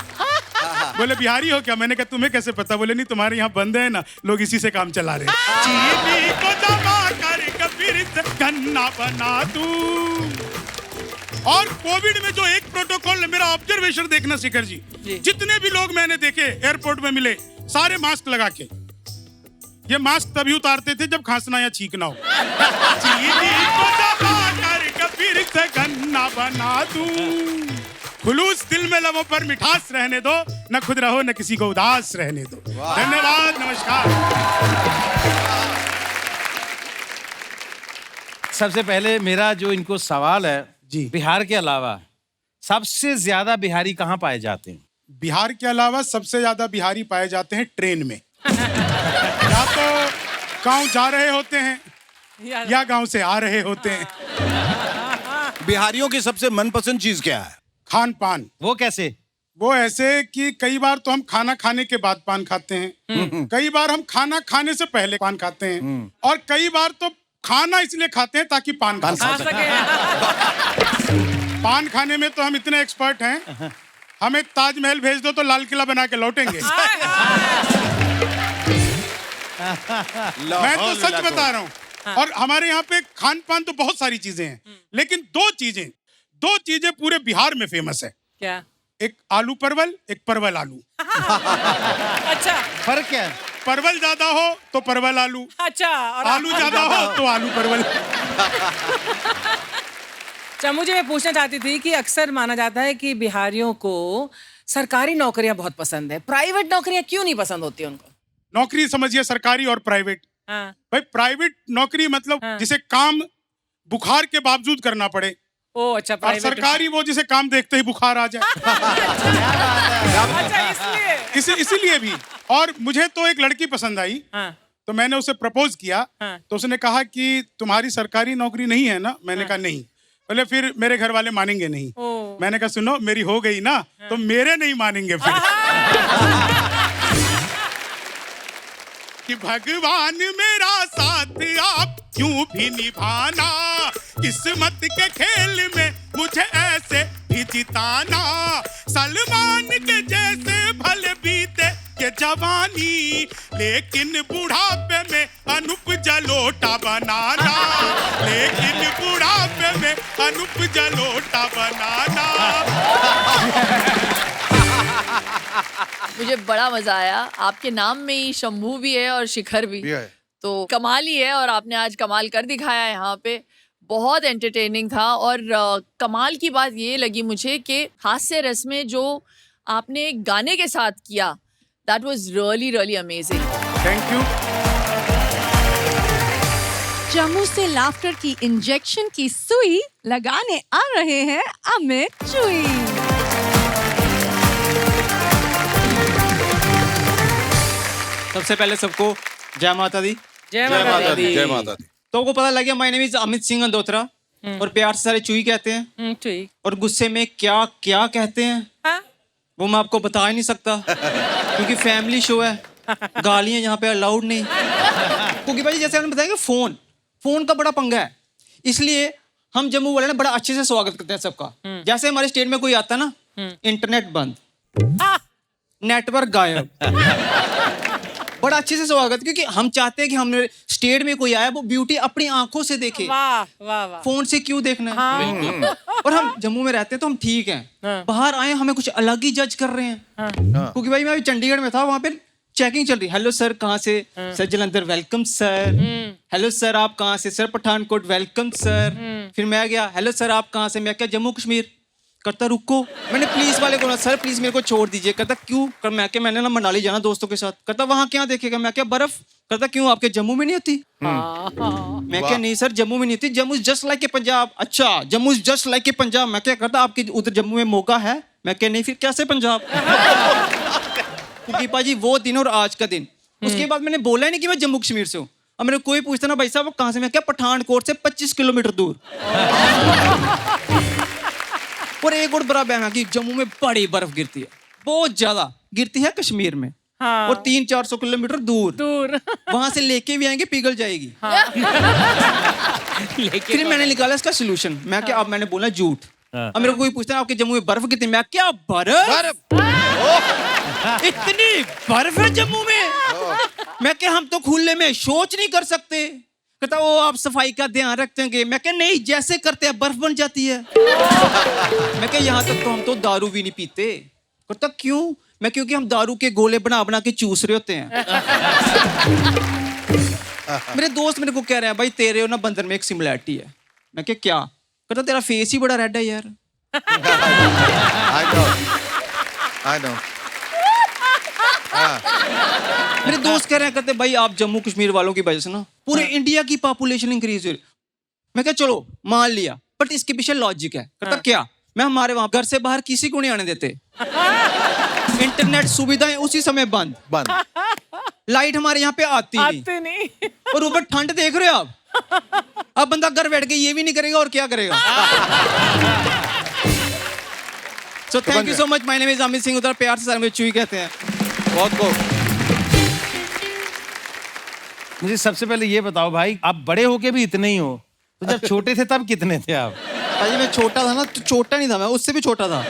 बोले बिहारी हो क्या? मैंने कहा तुम्हें कैसे पता? बोले नहीं तुम्हारे यहाँ बंद है ना, लोग इसी से काम चला रहे। चीनी को जमा करके फिर से गन्ना बना दूं। और कोविड में जो एक प्रोटोकॉल है, मेरा ऑब्जर्वेशन देखना शिखर जी, जितने भी लोग मैंने देखे एयरपोर्ट में मिले, सारे मास्क लगा के। ये मास्क तभी उतारते थे जब खांसना या छींकना हो। चीनी को जमा करके फिर से गन्ना बना दूं। खुलूस दिल में लबों पर मिठास रहने दो, न खुद रहो न किसी को उदास रहने दो। धन्यवाद, नमस्कार। सबसे पहले मेरा जो इनको सवाल है जी, बिहार के अलावा सबसे ज्यादा बिहारी कहाँ पाए जाते हैं? बिहार के अलावा सबसे ज्यादा बिहारी पाए जाते हैं ट्रेन में। या तो गांव जा रहे होते हैं या गांव से आ रहे होते हैं। बिहारियों की सबसे मनपसंद चीज क्या है? खान पान। वो कैसे? वो ऐसे कि कई बार तो हम खाना खाने के बाद पान खाते हैं, कई बार हम खाना खाने से पहले पान खाते हैं, और कई बार तो खाना इसलिए खाते हैं ताकि पान खा सके। पान खाने में तो हम इतने एक्सपर्ट हैं, हमें ताजमहल भेज दो तो लाल किला बना के लौटेंगे। मैं तो सच बता रहा हूँ। और हमारे यहाँ पे खान पान तो बहुत सारी चीजें हैं, लेकिन दो चीजें पूरे बिहार में फेमस है। क्या? एक आलू परवल, एक परवल आलू। अच्छा, फर्क क्या है? परवल ज्यादा हो तो परवल आलू, अच्छा, और आलू ज्यादा हो तो आलू परवल। अच्छा, मुझे मैं पूछना चाहती थी कि अक्सर माना जाता है कि बिहारियों को सरकारी नौकरियां बहुत पसंद है, प्राइवेट नौकरियां क्यों नहीं पसंद होती उनको? नौकरी समझिए सरकारी और प्राइवेट। हाँ। भाई प्राइवेट नौकरी मतलब जिसे काम बुखार के बावजूद करना पड़े। ओ अच्छा, और प्राइवेट। सरकारी वो जिसे काम देखते ही बुखार आ जाए। अच्छा, इसीलिए भी। और मुझे तो एक लड़की पसंद आई, तो मैंने उसे प्रपोज किया। तो उसने कहा कि तुम्हारी सरकारी नौकरी नहीं है ना? मैंने कहा नहीं। बोले फिर मेरे घर वाले मानेंगे नहीं। मैंने कहा सुनो, मेरी हो गई ना तो मेरे नहीं मानेंगे फिर। कि भगवान मेरा साथ आप यूं भी निभाना, किस्मत के खेल में मुझे ऐसे भी जिताना। सलमान के जैसे भले बीते ये जवानी, लेकिन बुढ़ापे में अनूप जलोटा बनाना। लेकिन बुढ़ापे में अनूप जलोटा बनाना। मुझे बड़ा मजा आया। आपके नाम में ही शंभू भी है और शिखर भी, तो कमाल ही है। और आपने आज कमाल कर दिखाया यहाँ पे, बहुत एंटरटेनिंग था। और कमाल की बात ये लगी मुझे कि हास्य रस में जो आपने गाने के साथ किया, that was really really amazing. Thank you. Jammu से लाफ्टर की इंजेक्शन की सुई लगाने आ रहे हैं अमित चुई। सबसे पहले सबको जय माता दी। जय माता दी। जय माता दी। तो आपको पता लग गया my name is Amit Singh Andotra, और प्यार से सारे चुई कहते हैं। चुई। और गुस्से में क्या क्या कहते हैं वो मैं आपको बता ही नहीं सकता, क्योंकि फैमिली शो है, गालियां यहाँ पे अलाउड नहीं। क्योंकि भाई जैसे आपने बताया कि फोन का बड़ा पंगा है, इसलिए हम जम्मू वाले ना बड़ा अच्छे से स्वागत करते हैं सबका। जैसे हमारे स्टेट में कोई आता ना, इंटरनेट बंद, नेटवर्क गायब, बड़ा अच्छे से स्वागत, क्योंकि हम चाहते हैं कि हमने स्टेट में कोई आया वो ब्यूटी अपनी आंखों से देखे। वाह वाह वाह। फोन से क्यों देखना है। और हम जम्मू में रहते हैं तो हम ठीक हैं, बाहर आए हमें कुछ अलग ही जज कर रहे हैं। क्योंकि भाई मैं अभी चंडीगढ़ में था, वहां पे चेकिंग चल रही। हेलो सर, कहाँ से? Sir Jalandhar, welcome sir. Hello sir, आप कहाँ से? Sir Pathankot, welcome sir. फिर मैं गया, हेलो सर आप कहाँ से? मैं क्या जम्मू कश्मीर। करता रुको, मैंने पुलिस वाले को ना, सर प्लीज मेरे को छोड़ दीजिए। करता क्यों? कर मैं क्या, मैंने ना मनाली जाना दोस्तों के साथ। करता वहां क्या देखेगा? मैं क्या बर्फ। करता क्यों, आपके जम्मू में नहीं होती? मैं क्या नहीं सर, जम्मू में नहीं होती, Jammu just like a Punjab. अच्छा, Jammu just like a Punjab. मैं क्या करता, आपके उधर जम्मू में मौका है? मैं क्या नहीं, फिर कैसे पंजाब। दीपा जी वो दिन और आज का दिन, उसके बाद मैंने बोला ही नहीं कि मैं जम्मू कश्मीर से हूँ। अब मेरे कोई पूछता ना भाई साहब कहाँ से, मैं क्या पठानकोट से 25 किलोमीटर दूर। और एक और बड़ा बयान कि जम्मू में बड़ी बर्फ गिरती है, बहुत ज्यादा गिरती है कश्मीर में। हाँ। और 300-400 किलोमीटर दूर वहां से लेके भी आएंगे, पिघल जाएगी। हाँ। फिर मैंने निकाला इसका सोल्यूशन। मैं क्या, अब मैंने बोला झूठ। अब मेरे को कोई पूछता है आपके जम्मू में बर्फ कितनी, मैं क्या बर्फ इतनी बर्फ है जम्मू में। मैं क्या, हम तो खुले में शौच नहीं कर सकते। कहता वो आप सफाई का ध्यान रखते हैं। मैं क्या नहीं, जैसे करते हैं बर्फ बन जाती है। मैं क्या यहाँ तक तो हम तो दारू भी नहीं पीते। कहता क्यों? मैं क्योंकि हम दारू के गोले बना बना के चूस रहे होते हैं। मेरे दोस्त मेरे को कह रहे हैं भाई तेरे और ना बंदर में एक सिमिलैरिटी है। मैं क्या? कहता तेरा फेस ही बड़ा रेड है यार। I know. मेरे दोस्त कह रहे हैं, कहते भाई आप जम्मू कश्मीर वालों की वजह से ना पूरे इंडिया की पॉपुलेशन इंक्रीज हो रही। मैं क्या चलो मान लिया, बट इसके पीछे लॉजिक है। कहता क्या? मैं हमारे वहां घर से बाहर किसी को नहीं आने देते। इंटरनेट सुविधाएं उसी समय बंद। लाइट हमारे यहाँ पे आती नहीं। और ऊपर ठंड देख रहे हो आप। अब बंदा घर बैठ के ये भी नहीं करेगा और क्या करेगा। सो thank you so much. My name is Amit Singh, उधर प्यार से मुझे चुई कहते हैं। बहुत मुझे सबसे पहले ये बताओ भाई, आप बड़े होके भी इतने ही हो, तो जब छोटे थे तब कितने थे आप? भाई मैं छोटा था ना, तो छोटा नहीं था मैं, उससे भी छोटा था।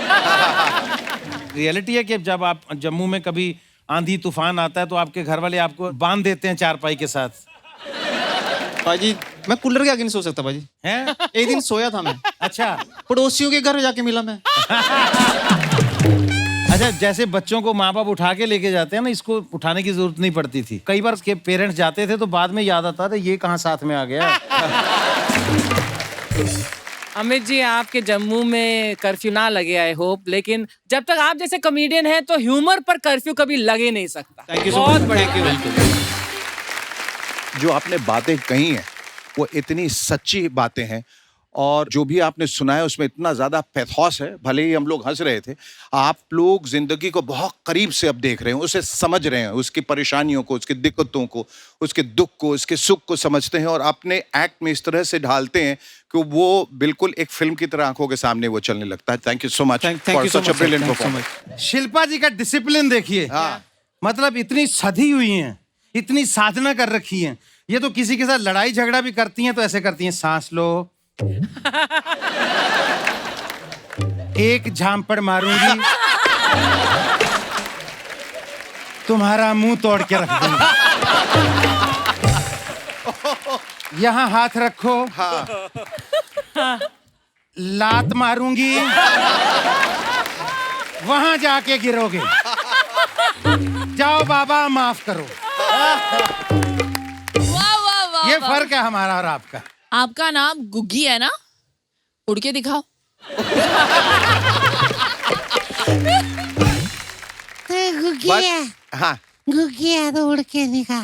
रियलिटी है कि जब आप जम्मू में कभी आंधी तूफान आता है तो आपके घर वाले आपको बांध देते हैं चारपाई के साथ। भाजी मैं कूलर के आगे नहीं सो सकता भाजी। हैं? एक दिन सोया था मैं। अच्छा, पड़ोसियों के घर जाके मिला मैं। अच्छा, जैसे बच्चों को माँ बाप उठा के लेके जाते हैं ना, इसको उठाने की जरूरत नहीं पड़ती थी। कई बार के पेरेंट्स जाते थे तो बाद में याद आता था ये कहाँ साथ में आ गया। अमित जी आपके जम्मू में कर्फ्यू ना लगे आई होप, लेकिन जब तक आप जैसे कॉमेडियन हैं तो ह्यूमर पर कर्फ्यू कभी लगे नहीं सकता। थैंक यू सो बहुत मच। बढ़िया। जो आपने बातें कही हैं वो इतनी सच्ची बातें हैं, और जो भी आपने सुना है उसमें इतना ज़्यादा पैथोस है। भले ही हम लोग हंस रहे थे, आप लोग जिंदगी को बहुत करीब से अब देख रहे हैं, उसे समझ रहे हैं, उसकी परेशानियों को, उसकी दिक्कतों को, उसके दुख को, उसके सुख को समझते हैं, और अपने एक्ट में इस तरह से ढालते हैं कि वो बिल्कुल एक फिल्म की तरह आंखों के सामने वो चलने लगता है। Thank you so much for such a brilliant performance. Shilpa ji का डिसिप्लिन देखिए। मतलब इतनी सधी हुई हैं, इतनी साधना कर रखी हैं। ये तो किसी के साथ लड़ाई झगड़ा भी करती हैं तो ऐसे करती हैं, सांस लो, एक झांपड़ मारूंगी, तुम्हारा मुंह तोड़ के रख दूंगी, यहां हाथ रखो, लात मारूंगी, वहां जाके गिरोगे। जाओ बाबा माफ करो। वाह वाह वाह ये वाह। फर्क है हमारा और आपका। आपका नाम गुग्गी है ना? उड़ के दिखाओ। हाँ गुगिया तो उड़ के दिखा।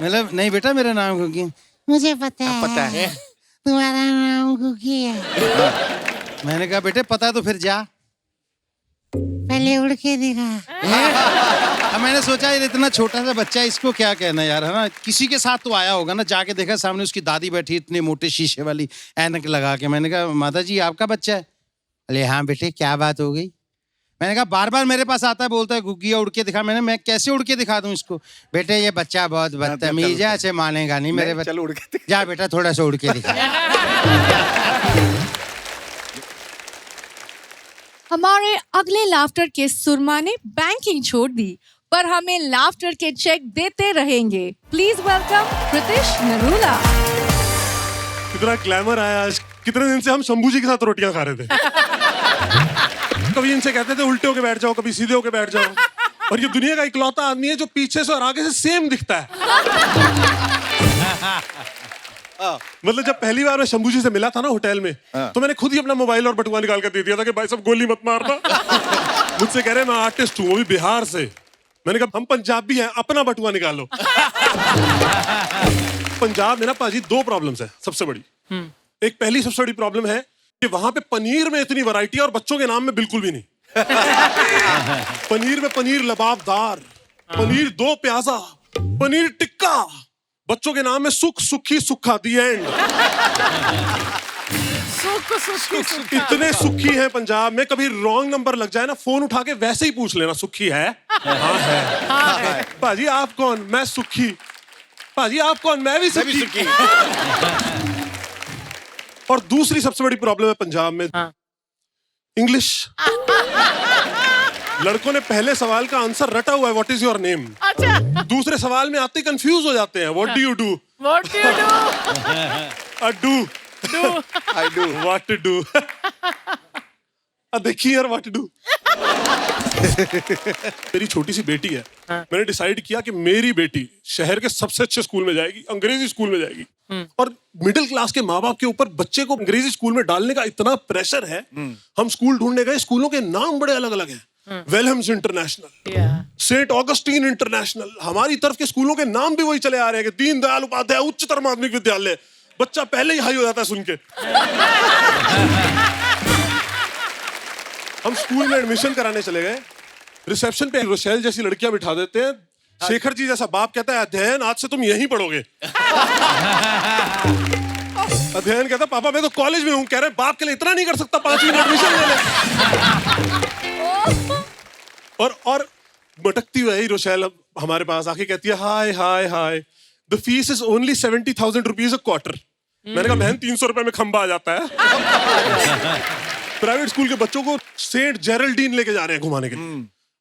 मतलब नहीं बेटा, मेरा नाम गुग्गी। मुझे पता है। पता है। तुम्हारा नाम गुग्गी है। मैंने कहा बेटे पता है तो फिर जा। पहले उड़ के दिखा। अब मैंने सोचा ये इतना छोटा सा बच्चा, इसको क्या कहना यार, है ना? किसी के साथ तो आया होगा ना, जाके देखा सामने उसकी दादी बैठी इतने मोटे शीशे वाली ऐनक लगा के। मैंने कहा माता जी आपका बच्चा है? अरे हाँ बेटे क्या बात हो गई? मैंने कहा बार बार मेरे पास आता है, बोलता है गुग्गिया उड़ के दिखा। मैं कैसे उड़ के दिखा दूं इसको? बेटे ये बच्चा बहुत बदतमीज है, ऐसे मानेगा नहीं मेरे बच्चे। चलो उड़ के जा बेटा थोड़ा सा उड़ के दिखा। हमारे अगले लाफ्टर के सुरमा ने बैंकिंग छोड़ दी, पर हमें लाफ्टर के चेक देते रहेंगे। Please welcome Pritish Narula. कितना ग्लैमर आया आज। कितने दिन से हम शंभू जी के साथ रोटियां खा रहे थे। कभी इनसे कहते थे उल्टे होके बैठ जाओ, कभी सीधे होके बैठ जाओ। और ये दुनिया का इकलौता आदमी है जो पीछे से और आगे से सेम दिखता है। मतलब जब पहली बार मैं शंभू जी से मिला था ना होटल में, तो मैंने खुद ही अपना मोबाइल और बटुआ निकाल कर दे दिया था कि भाई साहब गोली मत मारना। मुझसे कह रहे मैं आर्टिस्ट हूँ, वो भी बिहार से। मैंने कहा हम पंजाबी हैं, अपना बटुआ निकालो। पंजाब में ना पाजी दो प्रॉब्लम्स है सबसे बड़ी। एक पहली सबसे बड़ी प्रॉब्लम है कि वहां पे पनीर में इतनी वैरायटी है और बच्चों के नाम में बिल्कुल भी नहीं। पनीर में पनीर लबाबदार, पनीर दो प्याजा, पनीर टिक्का, बच्चों के नाम में सुख सुखी सुखा दी एंड। इतने सुखी हैं पंजाब में, कभी रॉन्ग नंबर लग जाए ना, फोन उठा के वैसे ही पूछ लेना सुखी है? हाँ है। पाजी आप कौन? मैं सुखी। पाजी आप कौन? मैं भी सुखी। और दूसरी सबसे बड़ी प्रॉब्लम है पंजाब में इंग्लिश। लड़कों ने पहले सवाल का आंसर रटा हुआ है, व्हाट इज योर नेम। अच्छा। दूसरे सवाल में आते ही कंफ्यूज हो जाते हैं, what do you do. What do you do? I do. What to do? देखिए यार व्हाट टू डू। मेरी छोटी सी बेटी है। मैंने डिसाइड किया कि मेरी बेटी शहर के सबसे अच्छे स्कूल में जाएगी, अंग्रेजी स्कूल में जाएगी। और मिडिल क्लास के माँ बाप के ऊपर बच्चे को अंग्रेजी स्कूल में डालने का इतना प्रेशर है। हम स्कूल ढूंढने गए, स्कूलों के नाम बड़े अलग अलग हैं। Welham's international, Saint Augustine international. हमारी तरफ के स्कूलों के नाम भी वही चले आ रहे हैं कि दीनदयाल उपाध्याय उच्चतर माध्यमिक विद्यालय। बच्चा पहले ही हाई हो जाता है सुन के। हम स्कूल में एडमिशन कराने चले गए, रिसेप्शन पे रोशेल जैसी लड़कियां बिठा देते हैं। शेखर जी जैसा बाप कहता है अध्ययन आज से तुम यहीं पढ़ोगे। अध्ययन कहता पापा मैं तो कॉलेज में हूँ। कह रहे बाप के लिए इतना नहीं कर सकता, 5 मिनट एडमिशन ले ले। और भटकती हुई रोशेल हमारे पास आके कहती है hi hi hi, the fees is only 70,000 rupees a quarter. मैंने कहा बहन 300 रुपए में खंबा आ जाता है। प्राइवेट स्कूल के बच्चों को सेंट जेरल्डीन लेके जा रहे हैं घुमाने के लिए,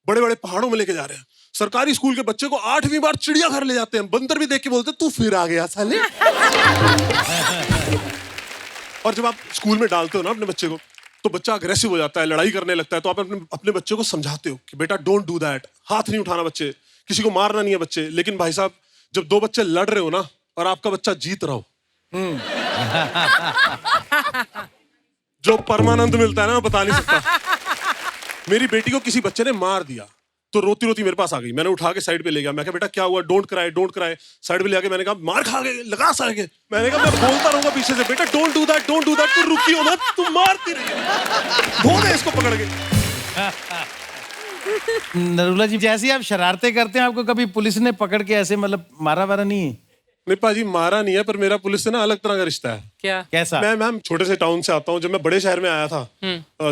बड़े बड़े पहाड़ों में लेके जा रहे हैं। सरकारी स्कूल के बच्चे को 8वीं बार चिड़ियाघर ले जाते हैं, बंदर भी देख के बोलते तू फिर आ गया साले। और जब आप स्कूल में डालते हो ना अपने बच्चे को, तो बच्चा अग्रेसिव हो जाता है, लड़ाई करने लगता है। तो आप अपने बच्चे को समझाते हो कि बेटा डोंट डू दैट, हाथ नहीं उठाना बच्चे, किसी को मारना नहीं है बच्चे। लेकिन भाई साहब जब 2 बच्चे लड़ रहे हो ना और आपका बच्चा जीत रहा हो, जो परमानंद मिलता है ना बता नहीं सकता। मेरी बेटी को किसी बच्चे ने मार दिया तो रोती रोती मेरे पास आ गई। मैंने उठा के साइड पे ले गया। मैं कहा बेटा क्या हुआ? Don't cry don't cry. Side पे ले आके मैंने कहा मार खा गए, लगा सारे। मैंने कहा मैं बोलता रहूंगा पीछे से बेटा don't do that don't do that, तू रुकी हो मत, तू मारती रही। धो दे इसको पकड़ के। नरूला जी जैसे आप शरारतें करते हैं, आपको कभी पुलिस ने पकड़ के ऐसे मतलब मारा वारा नहीं है? नहीं पाजी मारा नहीं है, पर मेरा पुलिस से ना अलग तरह का रिश्ता है। क्या? कैसा? मैं मैम छोटे से टाउन से आता हूँ। जब मैं बड़े शहर में आया था,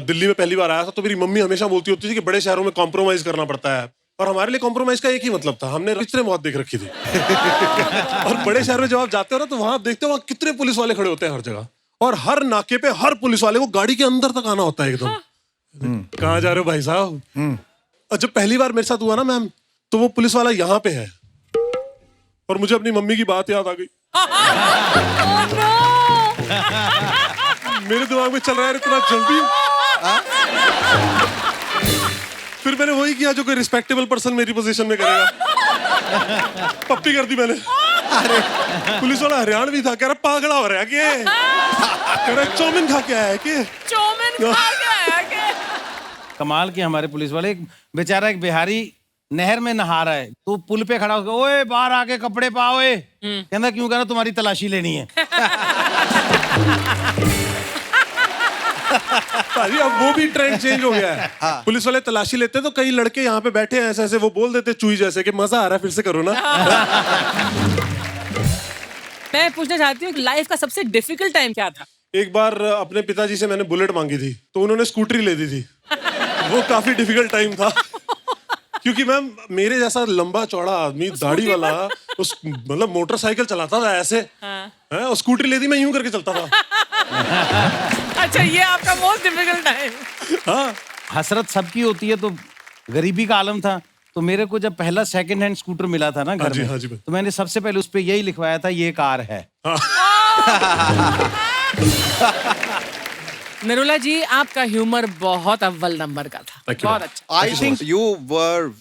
दिल्ली में पहली बार आया था, तो मेरी मम्मी हमेशा बोलती होती थी कि बड़े शहरों में कॉम्प्रोमाइज करना पड़ता है। और हमारे लिए कॉम्प्रोमाइज का एक ही मतलब था, हमने पिक्चरें बहुत देख रखी थी। और बड़े शहर में जब आप जाते हो ना, तो वहां आप देखते हो वहां कितने पुलिस वाले खड़े होते हैं हर जगह। और हर नाके पे हर पुलिस वाले को गाड़ी के अंदर तक आना होता है एकदम। कहाँ जा रहे हो भाई साहब? और जब पहली बार मेरे साथ हुआ ना मैम, तो वो पुलिस वाला यहाँ पे है और मुझे अपनी मम्मी की बात याद आ गई। मेरे दिमाग में चल रहा है इतना जल्दी फिर मैंने वही किया जो कोई रिस्पेक्टेबल पर्सन मेरी पोजीशन में करेगा। पप्पी कर दी मैंने। अरे पुलिस वाला हरियाणवी था, कह रहा पागला हो रहा है क्या, कह रहा चौमिन खा के आया है क्या, चौमिन खा के आया क्या। कमाल के हमारे पुलिस वाले। एक बेचारा एक बिहारी नहर में नहा रहा है, तो पुल पे खड़ा होकर ओए बाहर आके कपड़े पाओ। कहना क्यों, कहना तुम्हारी तलाशी लेनी है। भाई अब वो भी ट्रेंड चेंज हो गया है। हाँ। पुलिस वाले तलाशी लेते तो कई लड़के यहाँ पे बैठे हैं ऐसे ऐसे वो बोल देते चुई जैसे कि मजा आ रहा है फिर से करो ना। मैं पूछना चाहती हूँ लाइफ का सबसे डिफिकल्ट टाइम क्या था? एक बार अपने पिताजी से मैंने बुलेट मांगी थी तो उन्होंने स्कूटरी ले दी थी। वो काफी डिफिकल्ट टाइम था क्योंकि मैम मेरे जैसा लंबा चौड़ा आदमी दाढ़ी वाला उस मतलब मोटरसाइकिल चलाता था ऐसे। हाँ। और स्कूटरी ले दी, मैं यूं करके चलता था। अच्छा ये आपका मोस्ट डिफिकल्ट टाइम। हाँ, हसरत सबकी होती है, तो गरीबी का आलम था। तो मेरे को जब पहला सेकंड हैंड स्कूटर मिला था ना घर में, हाँ जी, तो मैंने सबसे पहले उस पे यही लिखवाया था ये कार है। नरूला जी आपका ह्यूमर बहुत अव्वल नंबर का था। बहुत अच्छा। I think you were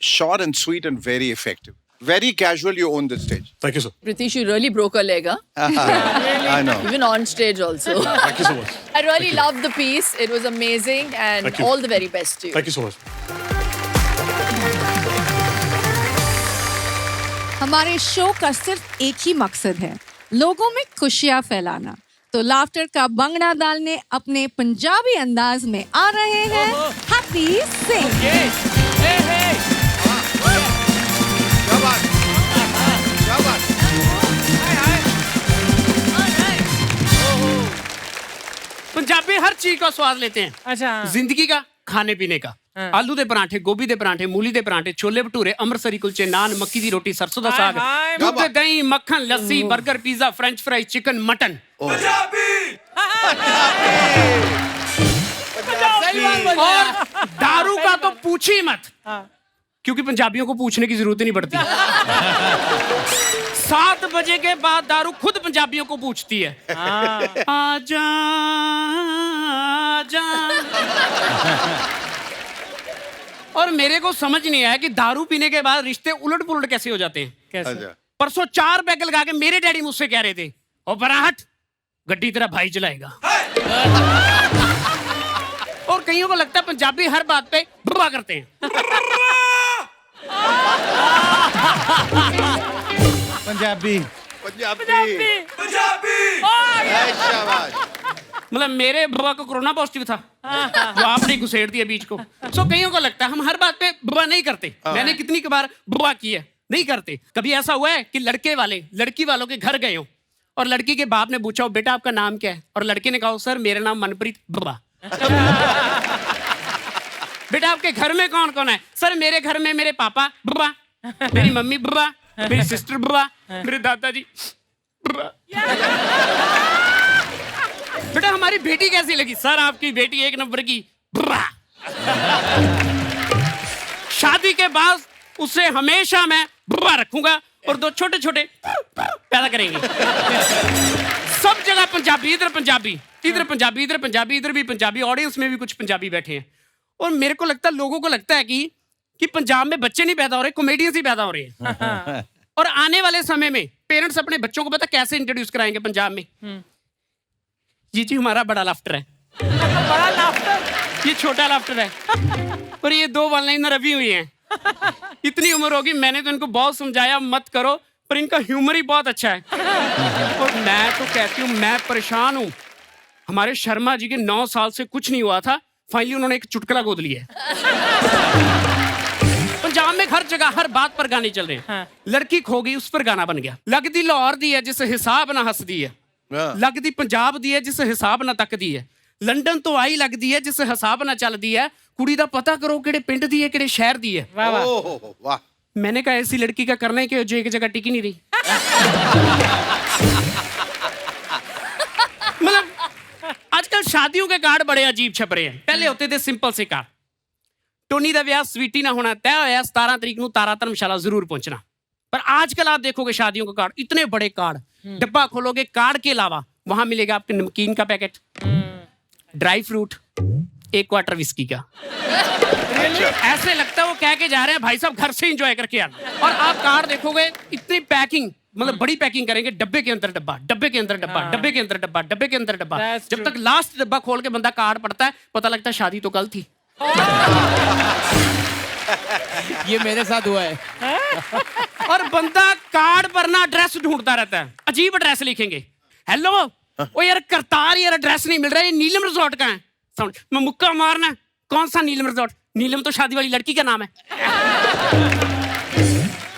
short and sweet and very effective. Very casual, you own the stage. Thank you, sir. Pritish, you really broke a leg, huh? I know. Even on stage also. Thank you so much. I really loved the piece. It was amazing and all the very best to you. Thank you so much. हमारे शो का सिर्फ एक ही मकसद है, लोगों में खुशियां फैलाना। तो लाफ्टर का बंगड़ा डालने अपने पंजाबी अंदाज में आ रहे हैं हैप्पी सिंह। पंजाबी हर चीज का स्वाद लेते हैं। अच्छा। जिंदगी का, खाने पीने का। आलू दे पराठे, गोभी दे पराठे, मूली दे पराठे, छोले भटूरे, अमृतसरी कुलचे, नान, मक्की दी रोटी, सरसों दा साग, दूध दही, मक्खन, लस्सी, burger, pizza, French fry, chicken, mutton. और दारू का तो पूछ ही मत, क्योंकि पंजाबियों को पूछने की जरूरत ही नहीं पड़ती। 7 बजे के बाद दारू खुद पंजाबियों को पूछती है। आजा आजा। और मेरे को समझ नहीं आया कि दारू पीने के बाद रिश्ते उलट पुलट कैसे हो जाते हैं। कैसे? परसों 4 पैग लगा के मेरे डैडी मुझसे कह रहे थे, ओ बराहट गड्डी तेरा भाई चलाएगा। और कईयों को लगता है पंजाबी हर बात पे बुआ करते हैं। पंजाबी मतलब मेरे बुआ को कोरोना पॉजिटिव था, वो आपने घुसेड़ दिया बीच को। सो कईयों को लगता है हम हर बात पे बुआ नहीं करते। मैंने कितनी बार बुआ की है, नहीं करते। कभी ऐसा हुआ है कि लड़के वाले लड़की वालों के घर गए हो और लड़की के बाप ने पूछा बेटा आपका नाम क्या है, और लड़के ने कहा सर मेरा नाम मनप्रीत। बुआ। बेटा आपके घर में कौन कौन है? सर मेरे घर में मेरे पापा बुआ, मेरी मम्मी बुआ, मेरी सिस्टर बुआ, मेरे दादाजी बुआ। बेटा हमारी बेटी कैसी लगी? सर आपकी बेटी 1 नंबर की बुआ। शादी के बाद उसे हमेशा मैं बुआ रखूंगा और 2 छोटे छोटे पैदा करेंगे। सब जगह पंजाबी, इधर पंजाबी, इधर पंजाबी, इधर पंजाबी, इधर भी पंजाबी। ऑडियंस में भी कुछ पंजाबी बैठे हैं। और मेरे को लगता है लोगों को लगता है कि पंजाब में बच्चे नहीं पैदा हो रहे, कॉमेडियंस ही पैदा हो रहे हैं। और आने वाले समय में पेरेंट्स अपने बच्चों को पता कैसे इंट्रोड्यूस कराएंगे पंजाब में? जी हमारा बड़ा लाफ्टर है। बड़ा लाफ्टर? ये छोटा लाफ्टर है। और ये 2 वन-लाइनर अभी हुई हैं। इतनी उम्र होगी, मैंने तो इनको बहुत समझाया मत करो, पर इनका ह्यूमर ही बहुत अच्छा है। और मैं तो कहती हूँ मैं परेशान हूँ। हमारे शर्मा जी के 9 साल से कुछ नहीं हुआ था, फाइनली उन्होंने एक चुटकुला गोद लिया है। पंजाब में हर जगह हर बात पर गाने चल रहे हैं। लड़की खो गई, उस पर गाना बन गया। लगदी लाहौर दी है जिस हिसाब ना हसदी है, लगदी पंजाब दी है जिस हिसाब ना तकदी है, लंडन तो आई लगदी है जिस हिसाब ना चलदी है, कुड़ी दा पता करो किहड़े पिंड दी है किहड़े शहर दी है। वाह। मैंने कहा ऐसी लड़की का करना है कि जो एक जगह टिकी नहीं रही। मतलब आजकल शादियों के कार्ड बड़े अजीब छप रहे हैं। पहले होते थे सिंपल से कार्ड, टोनी दा ब्याह स्वीटी ना होना तय होया 17 तरीक नूं तारा धर्मशाला जरूर पहुंचना। पर आजकल आप देखोगे शादियों के कार्ड, इतने बड़े कार्ड, डब्बा खोलोगे कार्ड के अलावा वहां मिलेगा आपके नमकीन का packet, dry fruit, 1 quarter whisky का। ऐसे लगता है वो कह के जा रहे हैं भाई साहब घर से एंजॉय करके आना। और आप कार्ड देखोगे इतनी पैकिंग, मतलब बड़ी पैकिंग करेंगे, डब्बे के अंदर डब्बा, डब्बे के अंदर डब्बा, डब्बे के अंदर डब्बा, डब्बे के अंदर डब्बा। जब तक लास्ट डब्बा खोल के बंदा कार्ड पढ़ता है पता लगता है शादी तो कल थी। ये मेरे साथ हुआ है। और बंदा कार्ड पर ना एड्रेस ढूंढता रहता है, अजीब एड्रेस लिखेंगे। हेलो ओ यार करतार, यार एड्रेस नहीं मिल रहा है, ये नीलम रिजॉर्ट का है। साउंड मैं मुक्का मारना, कौन सा नीलम रिजॉर्ट? नीलम तो शादी वाली लड़की का नाम है।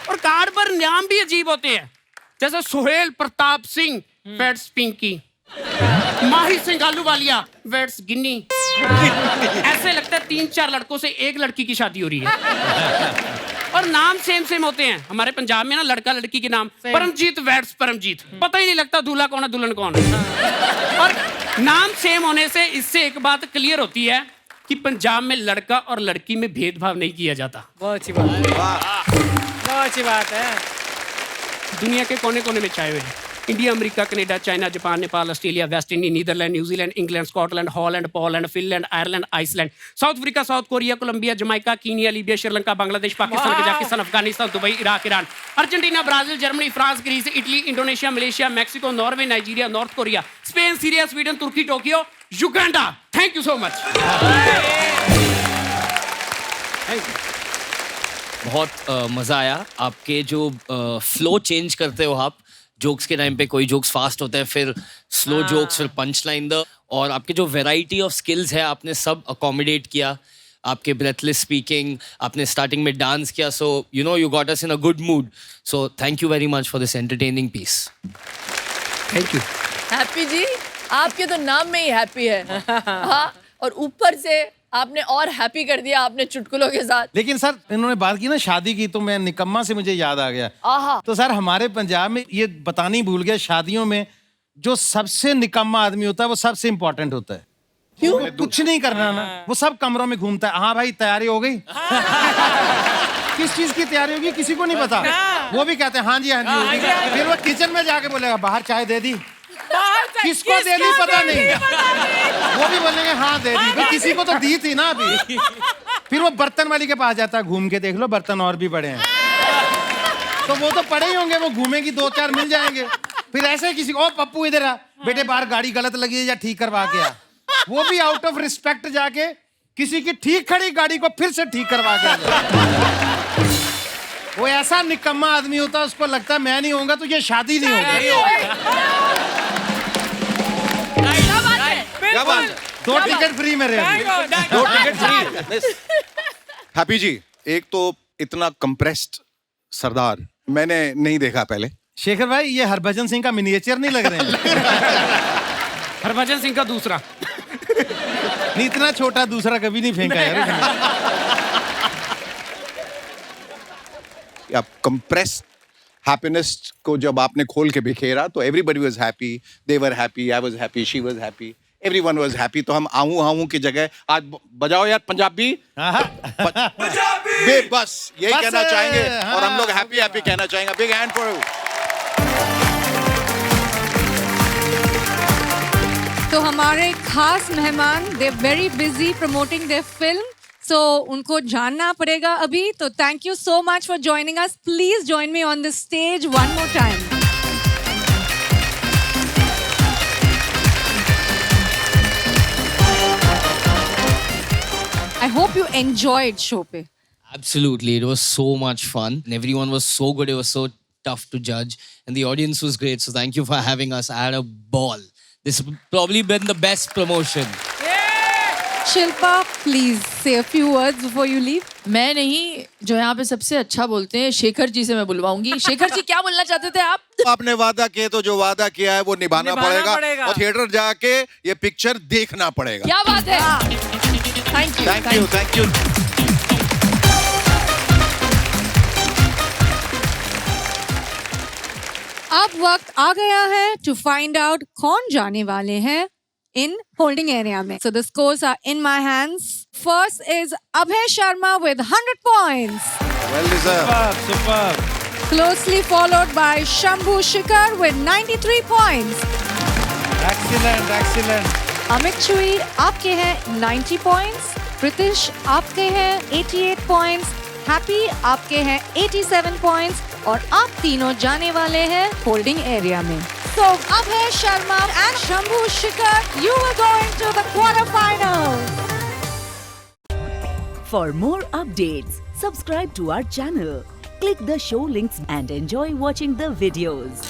और कार्ड पर नाम भी अजीब होते हैं, जैसे सुहेल प्रताप सिंह वेट्स पिंकी, माही सिंह आलूवालिया वेट्स गिन्नी। ऐसे लगता है 3-4 लड़कों से एक लड़की की शादी हो रही है। और नाम सेम होते हैं। हमारे पंजाब में ना लड़का लड़की के नाम, परमजीत वेट्स परमजीत, पता ही नहीं लगता दूल्हा कौन है दुल्हन कौन है। और नाम सेम होने से इससे एक बात क्लियर होती है कि पंजाब में लड़का और लड़की में भेदभाव नहीं किया जाता। बहुत अच्छी बात है, बहुत अच्छी बात है। दुनिया के कोने कोने में छाए हुए हैं। India, America, Canada, China, Japan, Nepal, Australia, West Indies, Netherlands, New Zealand, England, Scotland, Holland, Poland, Finland, Ireland, Iceland, south Africa, south Korea, Colombia, Jamaica, Kenya, Libya, Sri Lanka, Bangladesh, Pakistan, Kazakhstan, Afghanistan, Dubai, Iraq, Iran, Argentina, Brazil, Germany, France, Greece, Italy, Indonesia, Malaysia, Mexico, Norway, Nigeria, north Korea, Spain, Syria, Sweden, Turki, Tokyo, Uganda. Thank you so much. बहुत मज़ा आया। आपके जो फ्लो चेंज करते हो आप, जोक्स के टाइम पे कोई जोक्स फास्ट होते हैं, फिर स्लो जोक्स, फिर पंच लाइन द, और आपके जो वैरायटी ऑफ स्किल्स है आपने सब अकोमोडेट किया। आपके ब्रेथलेस स्पीकिंग, आपने स्टार्टिंग में डांस किया, so you know you got us in a good mood. So thank you very much for this entertaining piece. Thank you. Happy ji, आपके तो नाम में ही हैप्पी है। हाँ, और ऊपर से आपने और हैप्पी कर दिया आपने चुटकुलों के साथ। लेकिन सर इन्होंने बात की ना शादी की, तो मैं निकम्मा से मुझे याद आ गया। आहा। तो सर हमारे पंजाब में ये बतानी भूल गया, शादियों में जो सबसे निकम्मा आदमी होता है वो सबसे इम्पोर्टेंट होता है। क्यों? कुछ नहीं करना ना, वो सब कमरों में घूमता है। हाँ भाई तैयारी हो गई? किस चीज की तैयारी होगी किसी को नहीं पता। वो भी कहते हैं हाँ जी हाँ जी होगी। फिर वो किचन में जाके बोलेगा बाहर चाय दे दी, किसको दे दी पता नहीं। वो भी बोलेंगे हाँ दे दी, भाई किसी को तो दी थी ना अभी। फिर वो बर्तन वाली के पास जाता है, घूम के देख लो बर्तन और भी पड़े हैं। तो वो तो पड़े ही होंगे, वो घूमेगी 2-4 मिल जाएंगे। फिर ऐसे किसी को, ओ पप्पू इधर आ बेटे, बाहर गाड़ी गलत लगी है या ठीक करवा के आ। वो भी आउट ऑफ रिस्पेक्ट जाके किसी की ठीक खड़ी गाड़ी को फिर से ठीक करवा के आ। वो ऐसा निकम्मा आदमी होता है, उसको लगता है मैं नहीं होऊंगा तो ये शादी नहीं होगी। क्या बात? 2 टिकट फ्री मेरे। 2 टिकट फ्री। हैप्पी जी, एक तो इतना कंप्रेस्ड सरदार मैंने नहीं देखा पहले। शेखर भाई ये हरभजन सिंह का मिनिएचर नहीं लग रहे हैं? हरभजन सिंह का दूसरा नहीं, इतना छोटा दूसरा कभी नहीं फेंका यार। आप कंप्रेस्ड हैप्पीनेस को जब आपने खोल के बिखेरा तो everybody was happy, they were happy, I was happy, she was happy, everyone was happy. तो हम आहू की जगह आज बजाओ यार पंजाबी। बस यही कहना चाहेंगे और हम लोग हैप्पी हैप्पी कहना चाहेंगे। Big hand for you. तो हमारे खास मेहमान, they very busy promoting their film, so उनको जानना पड़ेगा अभी। तो thank you so much for joining us. Please join me on the stage one more time. I hope you enjoyed show pe. Absolutely, it was so much fun. And everyone was so good. It was so tough to judge, and the audience was great. So thank you for having us. I had a ball. This has probably been the best promotion. Shilpa, please say a few words before you leave. मैं नहीं, जो यहाँ पे सबसे अच्छा बोलते हैं शेखर जी से मैं बुलवाऊंगी। शेखर जी क्या बोलना चाहते थे आप? आपने वादा किए तो जो वादा किया है वो निभाना पड़ेगा और थिएटर जाके ये पिक्चर देखना पड़ेगा। क्या बात है? Thank you, thank you, thank you. अब वक्त आ गया है टू फाइंड आउट कौन जाने वाले हैं in holding area mein. So the scores are in my hands. First is Abhay Sharma with 100 points. Well deserved. Superb. Closely followed by Shambhu Shikhar with 93 points. Excellent, excellent. Amit चुई आपके हैं 90 पॉइंट्स, प्रितिश आपके हैं 88 पॉइंट्स, हैप्पी आपके हैं 87 पॉइंट्स और आप तीनों जाने वाले हैं होल्डिंग एरिया में। तो अब है Sharma and Shambhu Shikhar, you are going to the quarter final. For more updates, subscribe to our channel, click the show links and enjoy watching the videos.